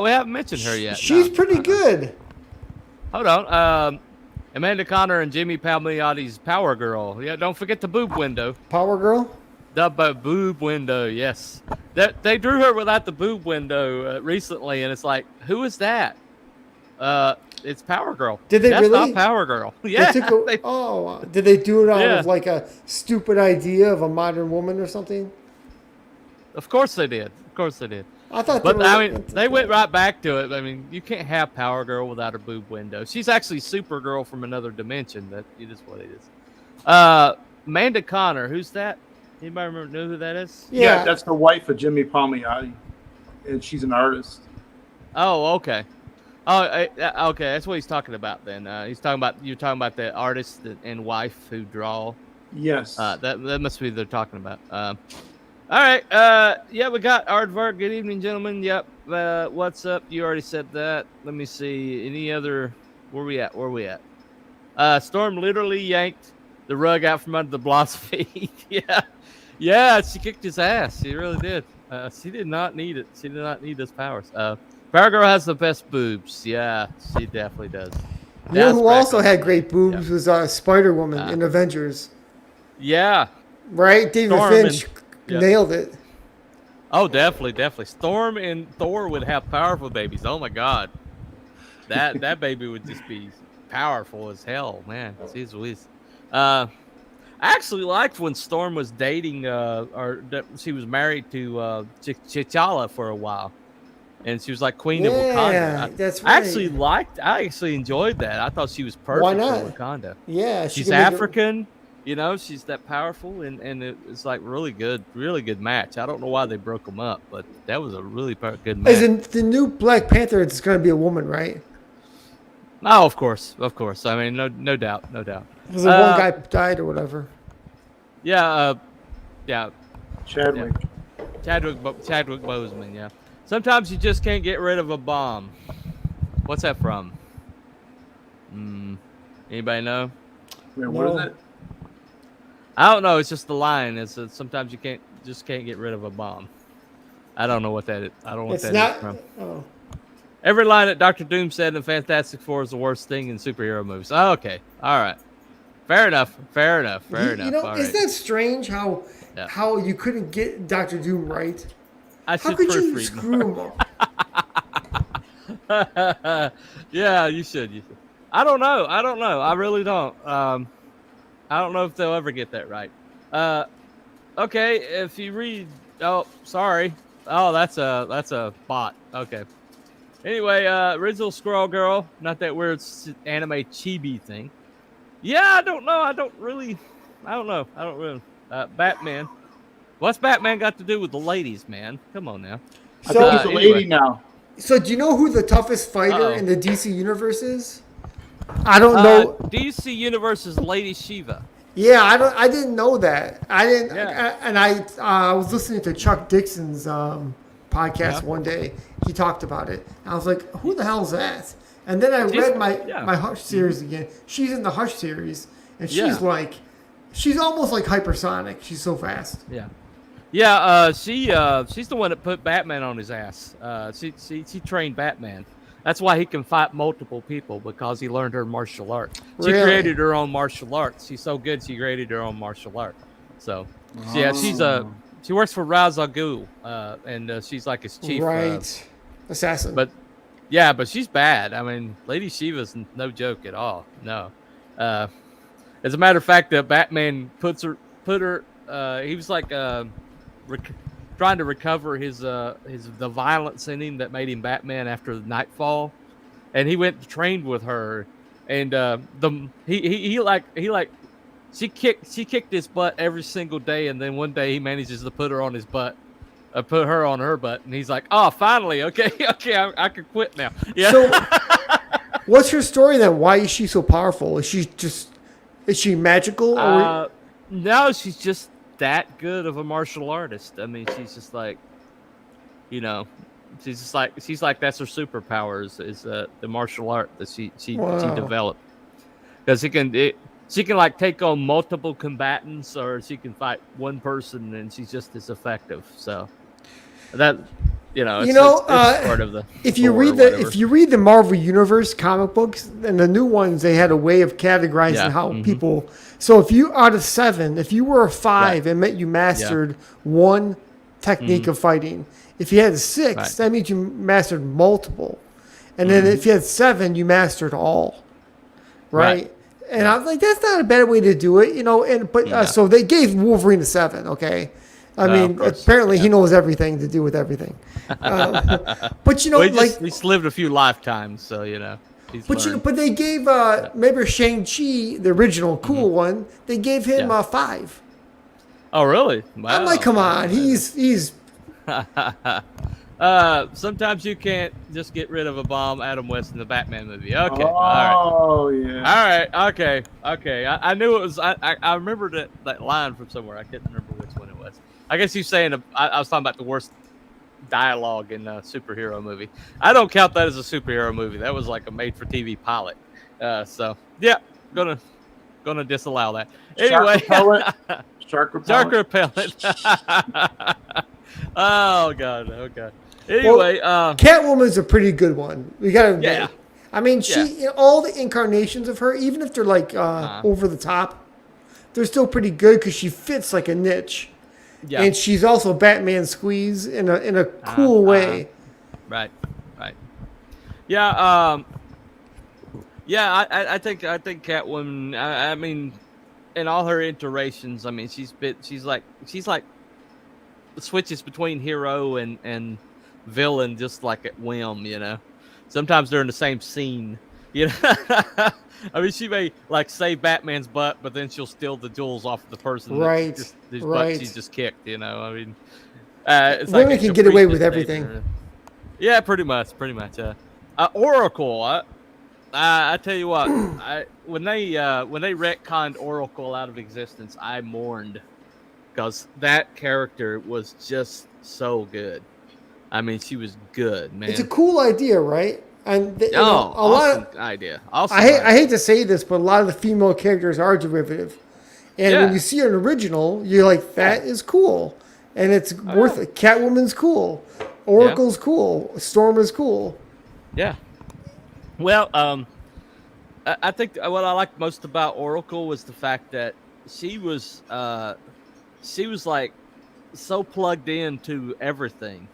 We haven't mentioned her yet. She's pretty good. Hold on. Amanda Conner and Jimmy Palmiotti's Power Girl. Yeah, don't forget the boob window. Power Girl? The boob window, yes. They drew her without the boob window recently, and it's like, who is that? It's Power Girl. Did they That's really? Not Power Girl. Yeah. Did they do it out of like a stupid idea of a modern woman or something? Of course they did. I thought, they went right back to it. I mean, you can't have Power Girl without a boob window. She's actually Supergirl from another dimension. That it is what it is. Amanda Conner, who's that? Anybody know who that is? Yeah, that's the wife of Jimmy Palmiotti, and she's an artist. Oh, okay. Oh, okay. That's what he's talking about then. You're talking about the artist and wife who draw. Yes. That must be they're talking about. All right. We got Aardvark. Good evening, gentlemen. Yep. What's up? You already said that. Let me see. Any other? Where we at? Storm literally yanked the rug out from under the Block's feet. Yeah. She kicked his ass. She really did. She did not need it. She did not need those powers. Power Girl has the best boobs. Yeah, she definitely does. You know who also had great boobs was Spider-Woman in Avengers. Yeah. Right? David Finch nailed it. Oh, definitely. Storm and Thor would have powerful babies. Oh my God. That baby would just be powerful as hell, man. Jeez Louise. I actually liked when Storm was dating she was married to T'Challa for a while. And she was like Queen of Wakanda. That's right. I actually enjoyed that. I thought she was perfect for Wakanda. Yeah, she's African. She's that powerful, and it's like really good match. I don't know why they broke them up, but that was a really good match. As in the new Black Panther, it's going to be a woman, right? Oh, of course. I mean, no doubt. Because the one guy died or whatever. Yeah. Chadwick Boseman. Yeah. Sometimes you just can't get rid of a bomb. What's that from? Anybody know? What is it? I don't know. It's just the line. It's sometimes you can't get rid of a bomb. I don't know what that is. I don't know what that is from. Oh. Every line that Dr. Doom said in Fantastic Four is the worst thing in superhero movies. Oh, okay. All right. Fair enough. You know, isn't that strange how you couldn't get Dr. Doom right? How could you screw him up? Yeah, you should. I don't know. I really don't. I don't know if they'll ever get that right. Okay, if you read, sorry. Oh, that's a bot. Okay. Anyway, original Squirrel Girl, not that weird anime chibi thing. Yeah, I don't know. Batman. What's Batman got to do with the ladies, man? Come on now. So he's a lady now. So do you know who the toughest fighter in the DC universe is? I don't know. DC Universe is Lady Shiva. Yeah, I didn't know that. I didn't. Yeah. I was listening to Chuck Dixon's podcast one day. He talked about it. I was like, who the hell is that? And then I read my Hush series again. She's in the Hush series, and she's almost like hypersonic. She's so fast. Yeah. Yeah, she's the one that put Batman on his ass. She trained Batman. That's why he can fight multiple people, because he learned her martial arts. She Really? created her own martial arts. She's so good, she created her own martial art. So, yeah, she works for Ra's al Ghul, and she's like his chief assassin. But she's bad. I mean, Lady Shiva's no joke at all. No. As a matter of fact, Batman put her. He was like trying to recover the violence in him that made him Batman after the Nightfall, and he went and trained with her, and she kicked his butt every single day, and then one day he manages to put her on his butt. Put her on her butt, and he's like, "Oh, finally, okay, I can quit now." Yeah. So, what's her story then? Why is she so powerful? Is she magical? Or... No, she's just that good of a martial artist. I mean, she's just like, she's like that's her superpower is the martial art that she developed, because she can like take on multiple combatants, or she can fight one person, and she's just as effective. So that it's part of the. If you read the Marvel Universe comic books and the new ones, they had a way of categorizing how people. So if you out of 7, if you were a 5, it meant you mastered one technique of fighting. If you had 6, that means you mastered multiple, and then if you had 7, you mastered all. Right. And I was like, that's not a bad way to do it, so they gave Wolverine a 7, okay? I mean, apparently he knows everything to do with everything. But he's lived a few lifetimes, so But they gave maybe Shang-Chi, the original cool one, they gave him a 5. Oh, really? Wow. I'm like, come on, he's. Sometimes you can't just get rid of a bomb. Adam West in the Batman movie. Okay. All right. Okay. I knew it was. I remember that line from somewhere. I can't remember which one it was. I guess you're saying I was talking about the worst dialogue in a superhero movie. I don't count that as a superhero movie. That was like a made-for-TV pilot. So yeah, gonna disallow that. Anyway, Shark repellent. Oh god. Anyway, Catwoman's a pretty good one. We gotta admit. Yeah. I mean, all the incarnations of her, even if they're like over the top, they're still pretty good because she fits like a niche. Yeah. And she's also Batman squeeze in a cool way. Right. Yeah. I think Catwoman. I mean, in all her iterations, I mean, she's like switches between hero and villain just like at whim. Sometimes they're in the same scene. I mean, she may like save Batman's butt, but then she'll steal the jewels off the person. Right. Butt she just kicked. I mean, it's women can get away with everything. Yeah, pretty much. Oracle. I tell you what, when they retconned Oracle out of existence, I mourned, because that character was just so good. I mean, she was good, man. It's a cool idea, right? And awesome idea. Awesome. I hate to say this, but a lot of the female characters are derivative. And when you see an original, you're like, that is cool. And it's worth it. Catwoman's cool. Oracle's cool. Storm is cool. Yeah. Well, I think what I liked most about Oracle was the fact that she was like so plugged into everything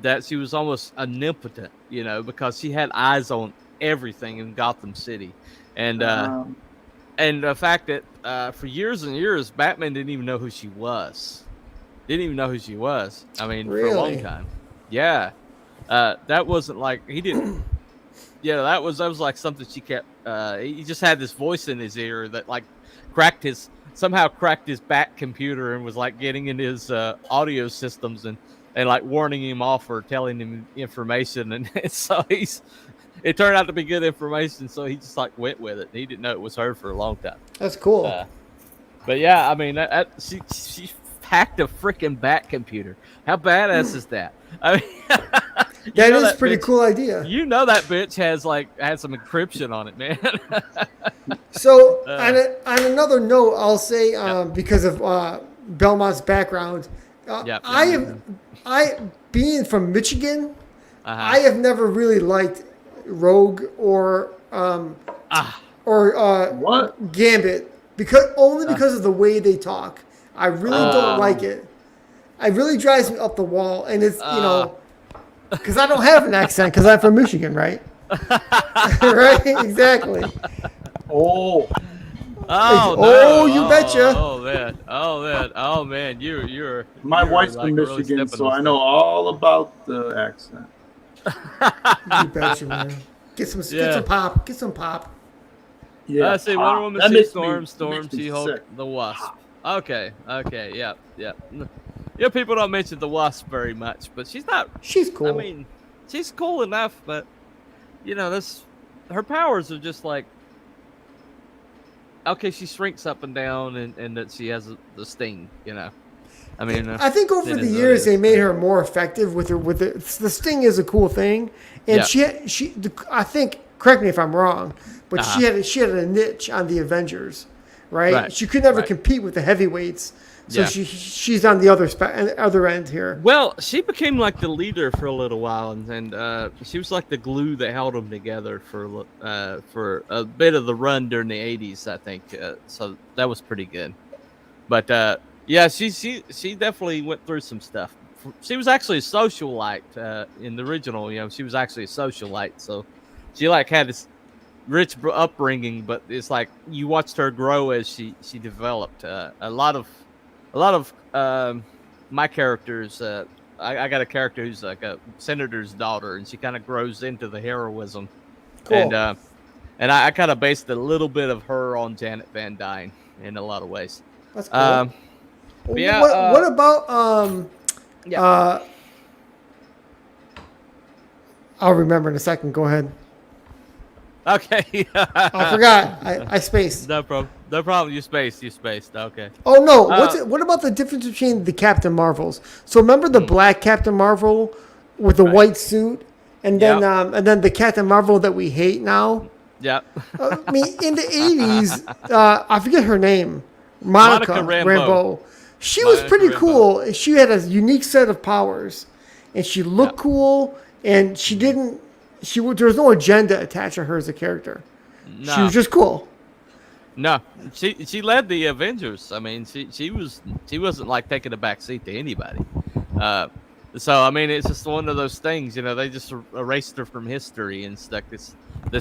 that she was almost omnipotent, because she had eyes on everything in Gotham City. And the fact that for years and years, Batman didn't even know who she was. I mean, for a long time. Yeah. That wasn't like, he didn't. Yeah, that was like something she kept. He just had this voice in his ear that like somehow cracked his back computer and was like getting into his audio systems and like warning him off or telling him information. And so it turned out to be good information. So he just like went with it. He didn't know it was her for a long time. That's cool. But yeah, I mean, she hacked a freaking back computer. How badass is that? I mean, that is a pretty cool idea. That bitch had some encryption on it, man. So on another note, I'll say because of Belmont's background, I being from Michigan, I have never really liked Rogue or what? Gambit because of the way they talk. I really don't like it. It really drives me up the wall, and it's because I don't have an accent because I'm from Michigan, right? Right, exactly. Oh, you betcha. Oh man, you're. My wife's like from really Michigan, stepping so on I know all about the accent. You betcha, man. Get some pop. Get some pop. Yeah. I see Wonder Woman, Storm, She-Hulk, sick. the Wasp. Okay, yeah. Yeah, people don't mention the Wasp very much, but she's not. She's cool. I mean, she's cool enough, but her powers are just like. Okay, she shrinks up and down, and that she has the sting. I mean, I think over the years they made her more effective with the sting is a cool thing, and I think, correct me if I'm wrong, but she had a niche on the Avengers, right? She could never compete with the heavyweights, so she's on the other end here. Well, she became like the leader for a little while, and she was like the glue that held them together for a bit of the run during the '80s, I think. So that was pretty good, but. Yeah, she definitely went through some stuff. She was actually a socialite in the original. She was actually a socialite, so she had this rich upbringing. But it's like you watched her grow as she developed. A lot of my characters. I got a character who's like a senator's daughter, and she kind of grows into the heroism. Cool. And I kind of based a little bit of her on Janet Van Dyne in a lot of ways. That's cool. Yeah. What about I'll remember in a second. Go ahead. Okay. I forgot. I spaced. No problem. You spaced. Okay. Oh no. What about the difference between the Captain Marvels? So remember the black Captain Marvel with the white suit, and then the Captain Marvel that we hate now. Yeah. I mean, in the 80s, I forget her name. Monica Rambeau. She was pretty cool. She had a unique set of powers, and she looked cool. And there was no agenda attached to her as a character. No. She was just cool. No, she led the Avengers. I mean, she wasn't like taking a back seat to anybody. So I mean, it's just one of those things. They just erased her from history and stuck this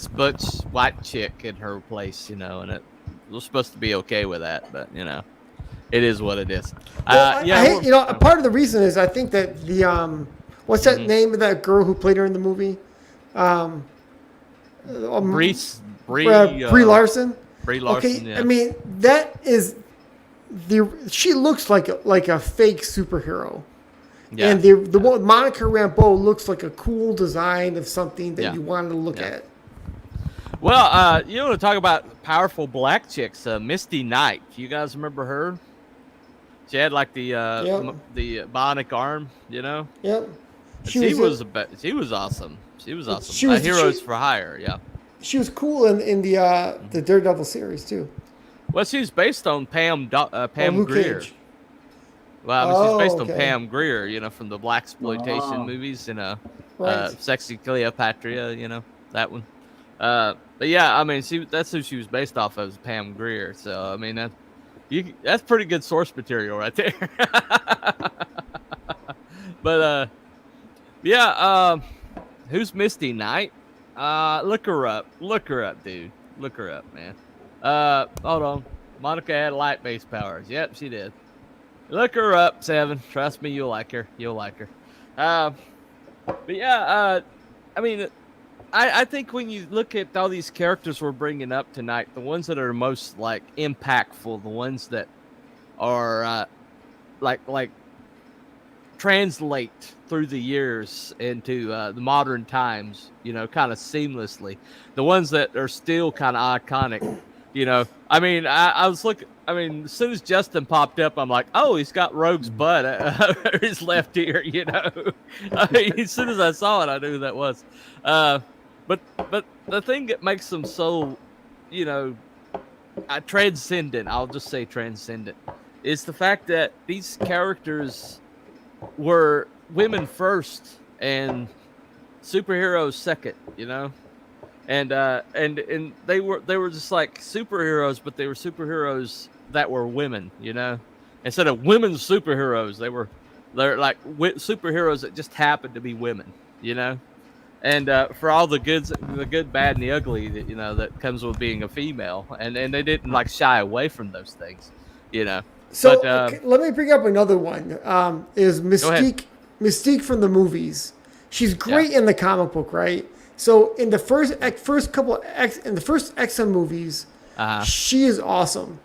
butch white chick in her place. And it was supposed to be okay with that, but it is what it is. Well, part of the reason is I think that the what's that name of that girl who played her in the movie? Brie Larson. Brie Larson. Okay, yeah. I mean that is she looks like a fake superhero. Yeah. And the Monica Rambeau looks like a cool design of something that you wanted to look at. Well, you want to talk about powerful black chicks? Misty Knight. You guys remember her? She had like the bionic arm, Yep. She was awesome. She was awesome. Heroes for Hire, yeah. She was cool in the Daredevil series too. Well, she was based on Pam Grier. Cage. Well, she's based on Pam Grier, from the blaxploitation movies, Sexy Cleopatra, that one. But yeah, I mean, that's who she was based off of, Pam Grier. So I mean, that's pretty good source material right there. But who's Misty Knight? Look her up, dude. Look her up, man. Hold on. Monica had light-based powers. Yep, she did. Look her up, Seven. Trust me, you'll like her. But yeah, I mean, I think when you look at all these characters we're bringing up tonight, the ones that are most like impactful, the ones that are like translate through the years into the modern times, kind of seamlessly. The ones that are still kind of iconic, I mean, I was looking. I mean, as soon as Justin popped up, I'm like, oh, he's got Rogue's butt, his left ear, I mean, as soon as I saw it, I knew who that was. But the thing that makes them so, transcendent, I'll just say transcendent, is the fact that these characters were women first and superheroes second, and they were just like superheroes, but they were superheroes that were women, instead of women's superheroes, they're like superheroes that just happened to be women, and for all the good, bad, and the ugly that comes with being a female, and they didn't like shy away from those things, So but, let me bring up another one. Is Mystique from the movies? She's great in the comic book, right? So in the first X-Men movies, she is awesome.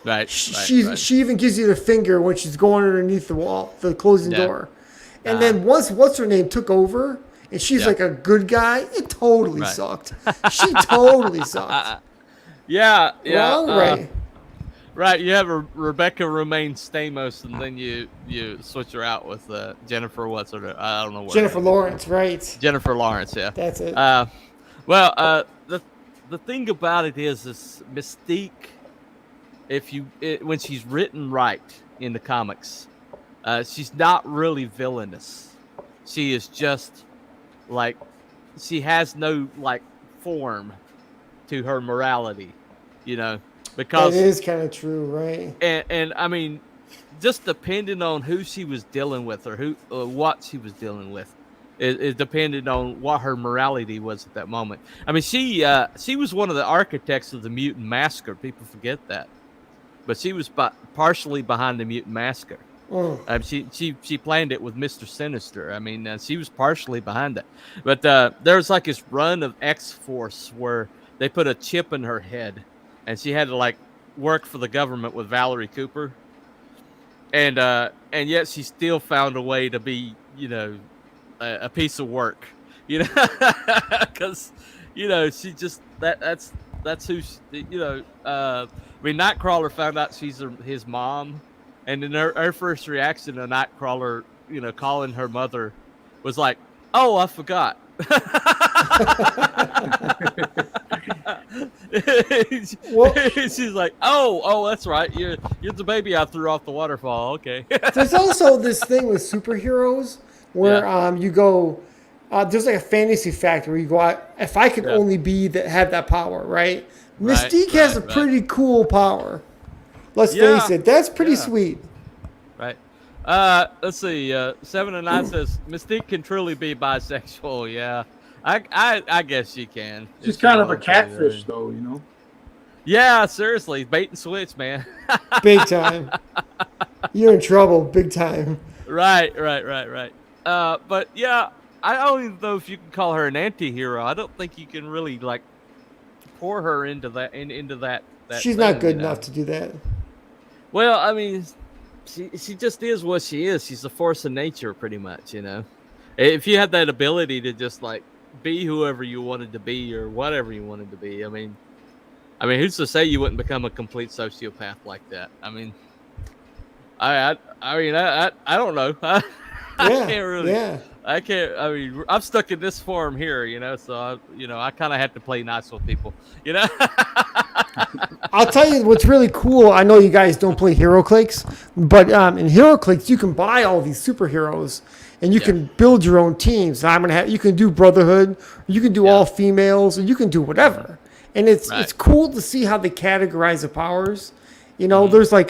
Right. She even gives you the finger when she's going underneath the wall, the closing door. And then once what's her name took over, and she's like a good guy, it totally sucked. She totally sucked. Yeah. Wrong, right? Right, you have Rebecca Romaine Stamos, and then you switch her out with Jennifer. What's her? I don't know what. Jennifer Lawrence, right? Jennifer Lawrence, yeah. That's it. The thing about it is Mystique. When she's written right in the comics, she's not really villainous. She is just like, she has no like form to her morality, Because it is kind of true, right? And I mean, just depending on who she was dealing with or what she was dealing with, it depended on what her morality was at that moment. I mean, she was one of the architects of the Mutant Massacre. People forget that, but she was partially behind the Mutant Massacre. She planned it with Mr. Sinister. I mean, she was partially behind it. But there was like this run of X-Force where they put a chip in her head. And she had to like work for the government with Valerie Cooper, and yet she still found a way to be, a piece of work, because, she just that's who, I mean, Nightcrawler found out she's his mom, and then her first reaction to Nightcrawler, calling her mother, was like, "Oh, I forgot." She's like, oh, that's right. You're the baby I threw off the waterfall. Okay. There's also this thing with superheroes where you go. There's like a fantasy factor where you go out. If I could only be that have that power, right? Mystique has a pretty cool power. Let's face it. That's pretty sweet. Right. Let's see. 7 and 9 says Mystique can truly be bisexual. Yeah. I guess she can. She's kind of a catfish, though, Yeah, seriously, bait and switch, man. Big time. You're in trouble, big time. Right. But yeah, I don't even know if you can call her an anti-hero. I don't think you can really like pour her into that. She's not good enough to do that. Well, I mean, she just is what she is. She's a force of nature, pretty much. If you had that ability to just like be whoever you wanted to be or whatever you wanted to be, I mean, who's to say you wouldn't become a complete sociopath like that? I mean, I don't know. I can't really. Yeah. I can't. I mean, I'm stuck in this form here, So I kind of have to play nice with people, I'll tell you what's really cool. I know you guys don't play HeroClix, but in HeroClix you can buy all these superheroes. And you can build your own teams. You can do Brotherhood, you can do all females, or you can do whatever. And it's cool to see how they categorize the powers. There's like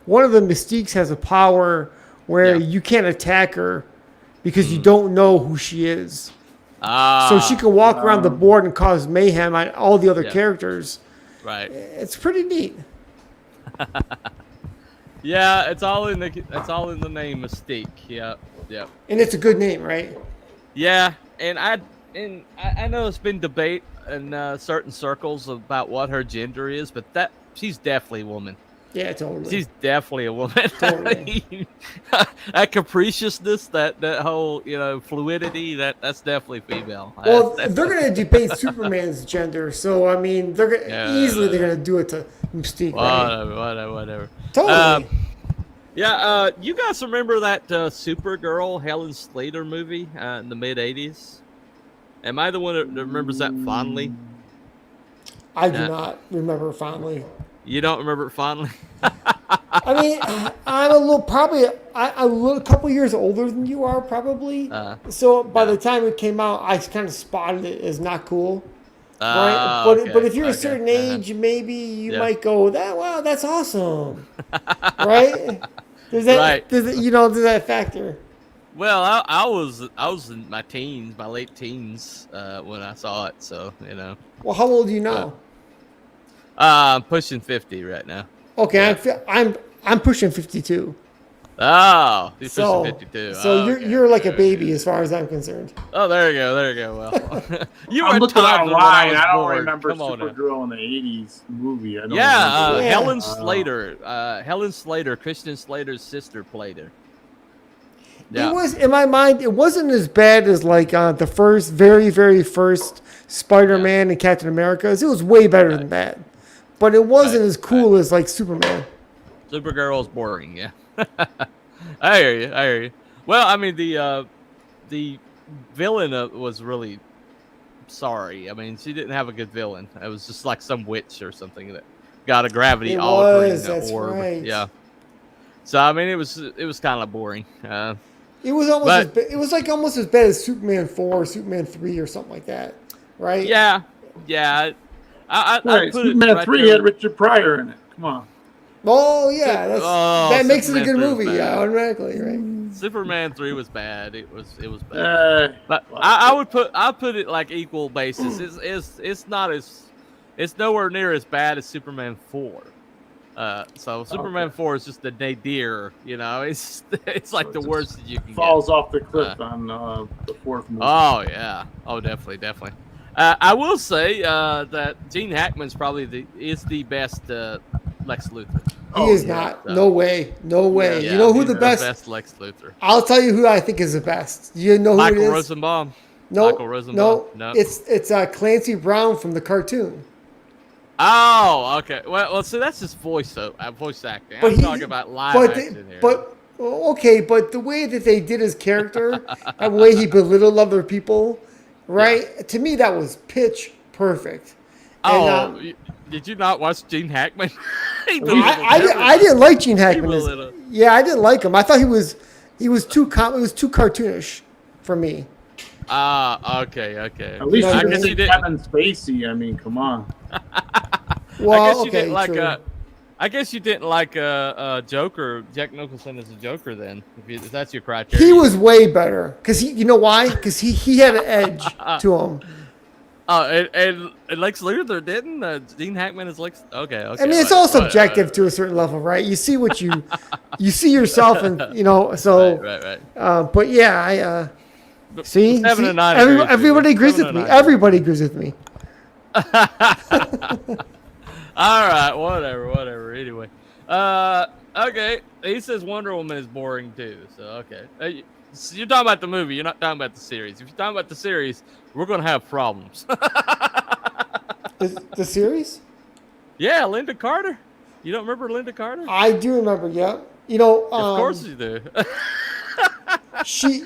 one of the Mystiques has a power where you can't attack her because you don't know who she is. So she can walk around the board and cause mayhem on all the other characters. Right. It's pretty neat. Yeah, it's all in the name Mystique. Yeah. Yeah. And it's a good name, right? Yeah, and I know it's been debate in certain circles about what her gender is, but she's definitely a woman. Yeah, totally. She's definitely a woman. Totally. That capriciousness, that whole fluidity, that's definitely female. Well, they're going to debate Superman's gender, so I mean, they're going to do it to Mystique. Whatever. Totally. Yeah, you guys remember that Supergirl Helen Slater movie in the mid '80s? Am I the one that remembers that fondly? I do not remember fondly. You don't remember it fondly? I mean, I'm a couple years older than you are, probably. So by the time it came out, I kind of spotted it as not cool. Right, but if you're a certain age, maybe you might go that's awesome, right? There's that, there's that factor. Well, I was in my teens, my late teens, when I saw it. So Well, how old are you now? I'm pushing 50 right now. Okay, I'm pushing 52. Oh, he's pushing 52. So you're like a baby as far as I'm concerned. Oh, there you go. Well, you I'm were looking online. I don't remember Supergirl in the '80s movie. I don't remember. Helen Slater. Helen Slater, Christian Slater's sister, played her. Yeah. It was, in my mind, it wasn't as bad as like the very first Spider-Man and Captain America's. It was way better than that, but it wasn't as cool as like Superman. Supergirl's boring. Yeah. I hear you. Well, I mean, the villain was really sorry. I mean, she didn't have a good villain. It was just like some witch or something that got a gravity altering orb. Right. Yeah. So I mean, it was kind of boring. It was almost almost as bad as Superman 4 or Superman 3 or something like that, right? Yeah. I put Superman 3 had Richard Pryor in it. Come on. Oh yeah, that makes it a good movie. Yeah, automatically, right? Superman 3 was bad. It was bad. But I'll put it like equal basis. It's nowhere near as bad as Superman 4. So Superman 4 is just a nadir. It's like the worst that you can falls off the cliff on the fourth movie. Oh yeah. Oh definitely. I will say that Gene Hackman's probably is the best Lex Luthor. He is not. No way. Yeah, you know who the best Lex Luthor? I'll tell you who I think is the best. You know who Michael it is? Rosenbaum. No, Michael Rosenbaum. No. It's Clancy Brown from the cartoon. Oh, okay. Well, see, that's just voice acting. I'm talking about live action here. But the way that they did his character, the way he belittled other people, right? Yeah. To me, that was pitch perfect. And, did you not watch Gene Hackman? I didn't like Gene Hackman. I didn't like him. I thought he was too cartoonish for me. Okay. At least I guess he did Kevin Spacey. I mean, come on. Well, I guess you didn't like Joker. Jack Nicholson as a Joker. Then, if that's your criteria, he was way better. Because you know why? Because he had an edge to him. And Lex Luthor didn't. Gene Hackman is Lex. Okay. I mean, it's all subjective to a certain level, right? You see what you see yourself, and So right. But yeah, see 7 and 9. Everybody agrees with me. Everybody agrees with me. All right, whatever. Anyway, okay. He says Wonder Woman is boring too. So okay. So you're talking about the movie. You're not talking about the series. If you're talking about the series, we're gonna have problems. The series? Yeah, Linda Carter. You don't remember Linda Carter? I do remember. Yeah. Of course you do. she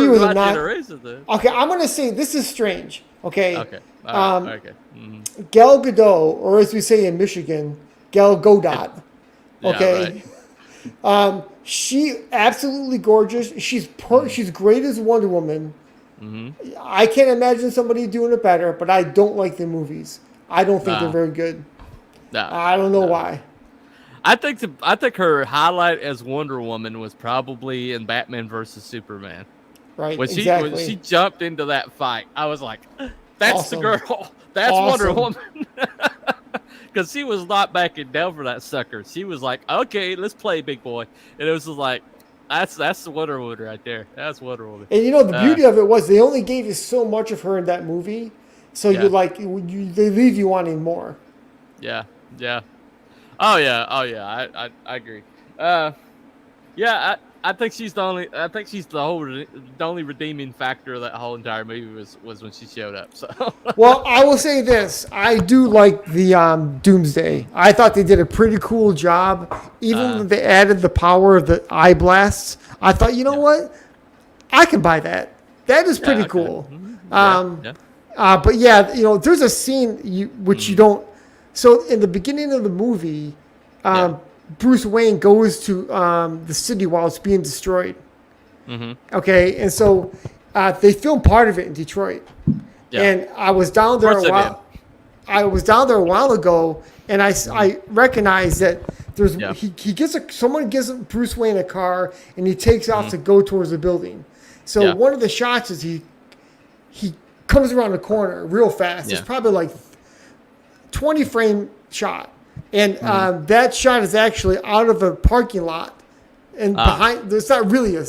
was not. Okay, I'm gonna say this is strange. Okay. Okay. Okay. Mm-hmm. Gal Gadot, or as we say in Michigan, Gal Gadot. Okay. Yeah, right. She absolutely gorgeous. She's great as Wonder Woman. Mm-hmm. I can't imagine somebody doing it better, but I don't like the movies. I don't think they're very good. I don't know why. I think her highlight as Wonder Woman was probably in Batman versus Superman. Right. When she jumped into that fight, I was like, "That's awesome. The girl. That's awesome. Wonder Woman." Because she was not backing down for that sucker. She was like, "Okay, let's play, big boy." And it was just like, that's Wonder Woman right there. That's Wonder Woman. And the beauty of it was they only gave you so much of her in that movie, so they leave you wanting more. Yeah. Oh yeah. I agree. I think she's the only redeeming factor of that whole entire movie was when she showed up. So. Well, I will say this: I do like the Doomsday. I thought they did a pretty cool job. Even when they added the power of the eye blasts, I thought, what, I can buy that. That is pretty cool. Mm-hmm. But there's a scene which you don't. So in the beginning of the movie, Bruce Wayne goes to the city while it's being destroyed. Mm-hmm. Okay, and so they filmed part of it in Detroit. Yeah. And I was down there a while. I was down there a while ago, and I recognized that there's he gets someone gives Bruce Wayne a car, and he takes off to go towards the building. So one of the shots is he comes around the corner real fast. It's probably like 20 frame shot, and that shot is actually out of a parking lot, and behind. It's not really a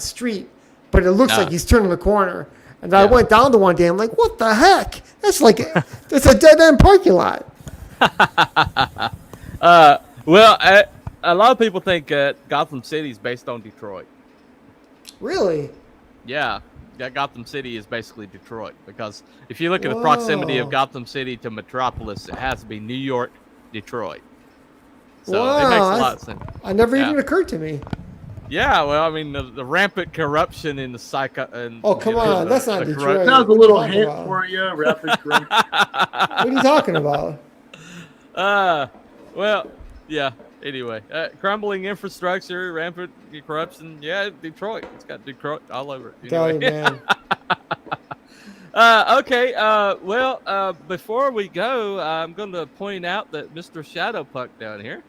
street, but it looks like he's turning the corner. And I went down to one day. I'm like, what the heck? That's like it's a dead end parking lot. Well, a lot of people think Gotham City is based on Detroit. Really? Yeah. Gotham City is basically Detroit, because if you look at the proximity of Gotham City to Metropolis, it has to be New York, Detroit. So it makes a lot of sense. I never even occurred to me. Yeah, well, I mean, the rampant corruption in the come on, that's not Detroit. That was a little hint for you, rapid corruption. What are you talking about? Well, yeah. Anyway, crumbling infrastructure, rampant corruption. Yeah, Detroit. It's got Detroit all over it. Tell you, man. Okay. Well, before we go, I'm going to point out that Mr. Shadowpunk down here,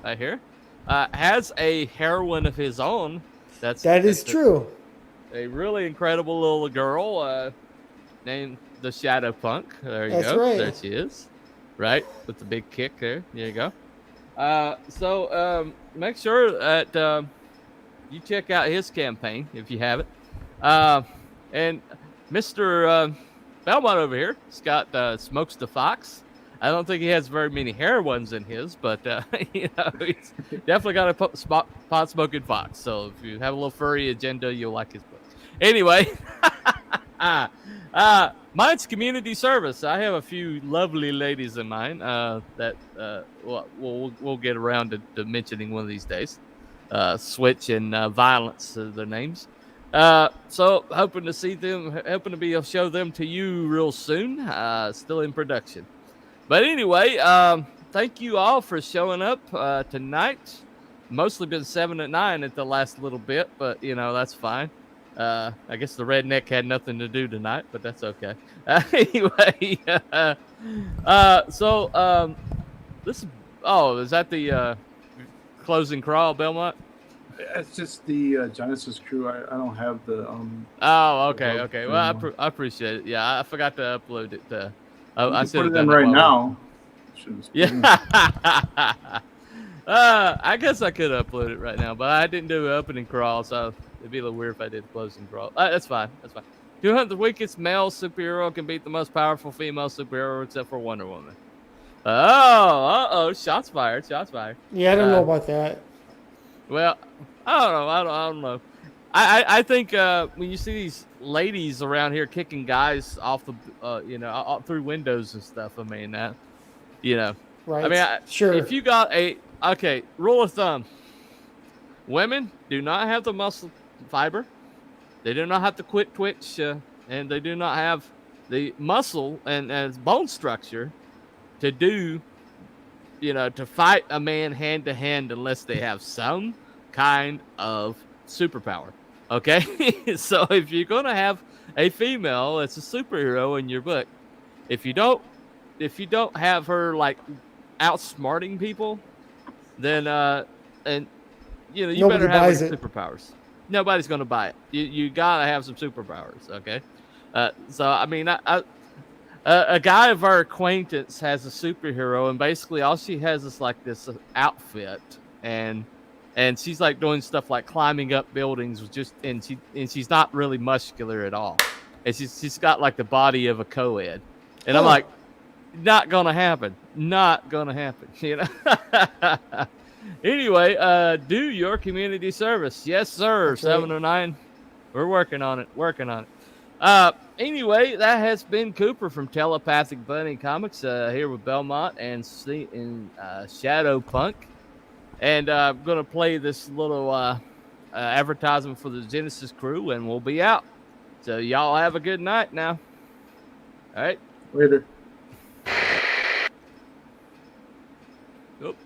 right here, has a heroine of his own. That is true. A really incredible little girl named the Shadowpunk. There you go. Right. There she is. Right, with the big kick there. There you go. So make sure that you check out his campaign if you haven't. And Mr. Belmont over here has got Smokes the Fox. I don't think he has very many heroines in his, but he's definitely got a pot smoking fox. So if you have a little furry agenda, you'll like his book. Anyway, mine's community service. I have a few lovely ladies in mine that we'll get around to mentioning one of these days. Switch and Violence are their names. So hoping to see them, hoping to be able to show them to you real soon. Still in production. But anyway, thank you all for showing up tonight. Mostly been 7 at 9 at the last little bit, but that's fine. I guess the redneck had nothing to do tonight, but that's okay. Anyway, so this is that the closing crawl, Belmont? It's just the Genesis crew. I don't have the. Okay. Well, I appreciate it. Yeah, I forgot to upload it. I put it in right now. Yeah. I guess I could upload it right now, but I didn't do an opening crawl, so it'd be a little weird if I did a closing crawl. That's fine. 200 the weakest male superhero can beat the most powerful female superhero except for Wonder Woman. Shots fired. Yeah, I don't know about that. Well, I don't know. I think when you see these ladies around here kicking guys off the through windows and stuff, I mean that, Right. I mean, sure. If you got rule of thumb, women do not have the muscle fiber, they do not have the quick twitch, and they do not have the muscle and bone structure to do, to fight a man hand to hand unless they have some kind of superpower. Okay, so if you're gonna have a female that's a superhero in your book, if you don't have her like outsmarting people, then you better have superpowers. Nobody's gonna buy it. You gotta have some superpowers. Okay, so I mean, a guy of our acquaintance has a superhero, and basically all she has is like this outfit, and she's like doing stuff like climbing up buildings and she's not really muscular at all, and she's got like the body of a co-ed, and I'm like, not gonna happen. Anyway, do your community service. Yes, sir. That's 7 or 9. We're working on it. Anyway, that has been Cooper from Telepathic Bunny Comics here with Belmont and Shadowpunk. And I'm going to play this little advertisement for the Genesis crew, and we'll be out. So y'all have a good night now. All right. Later. Oop.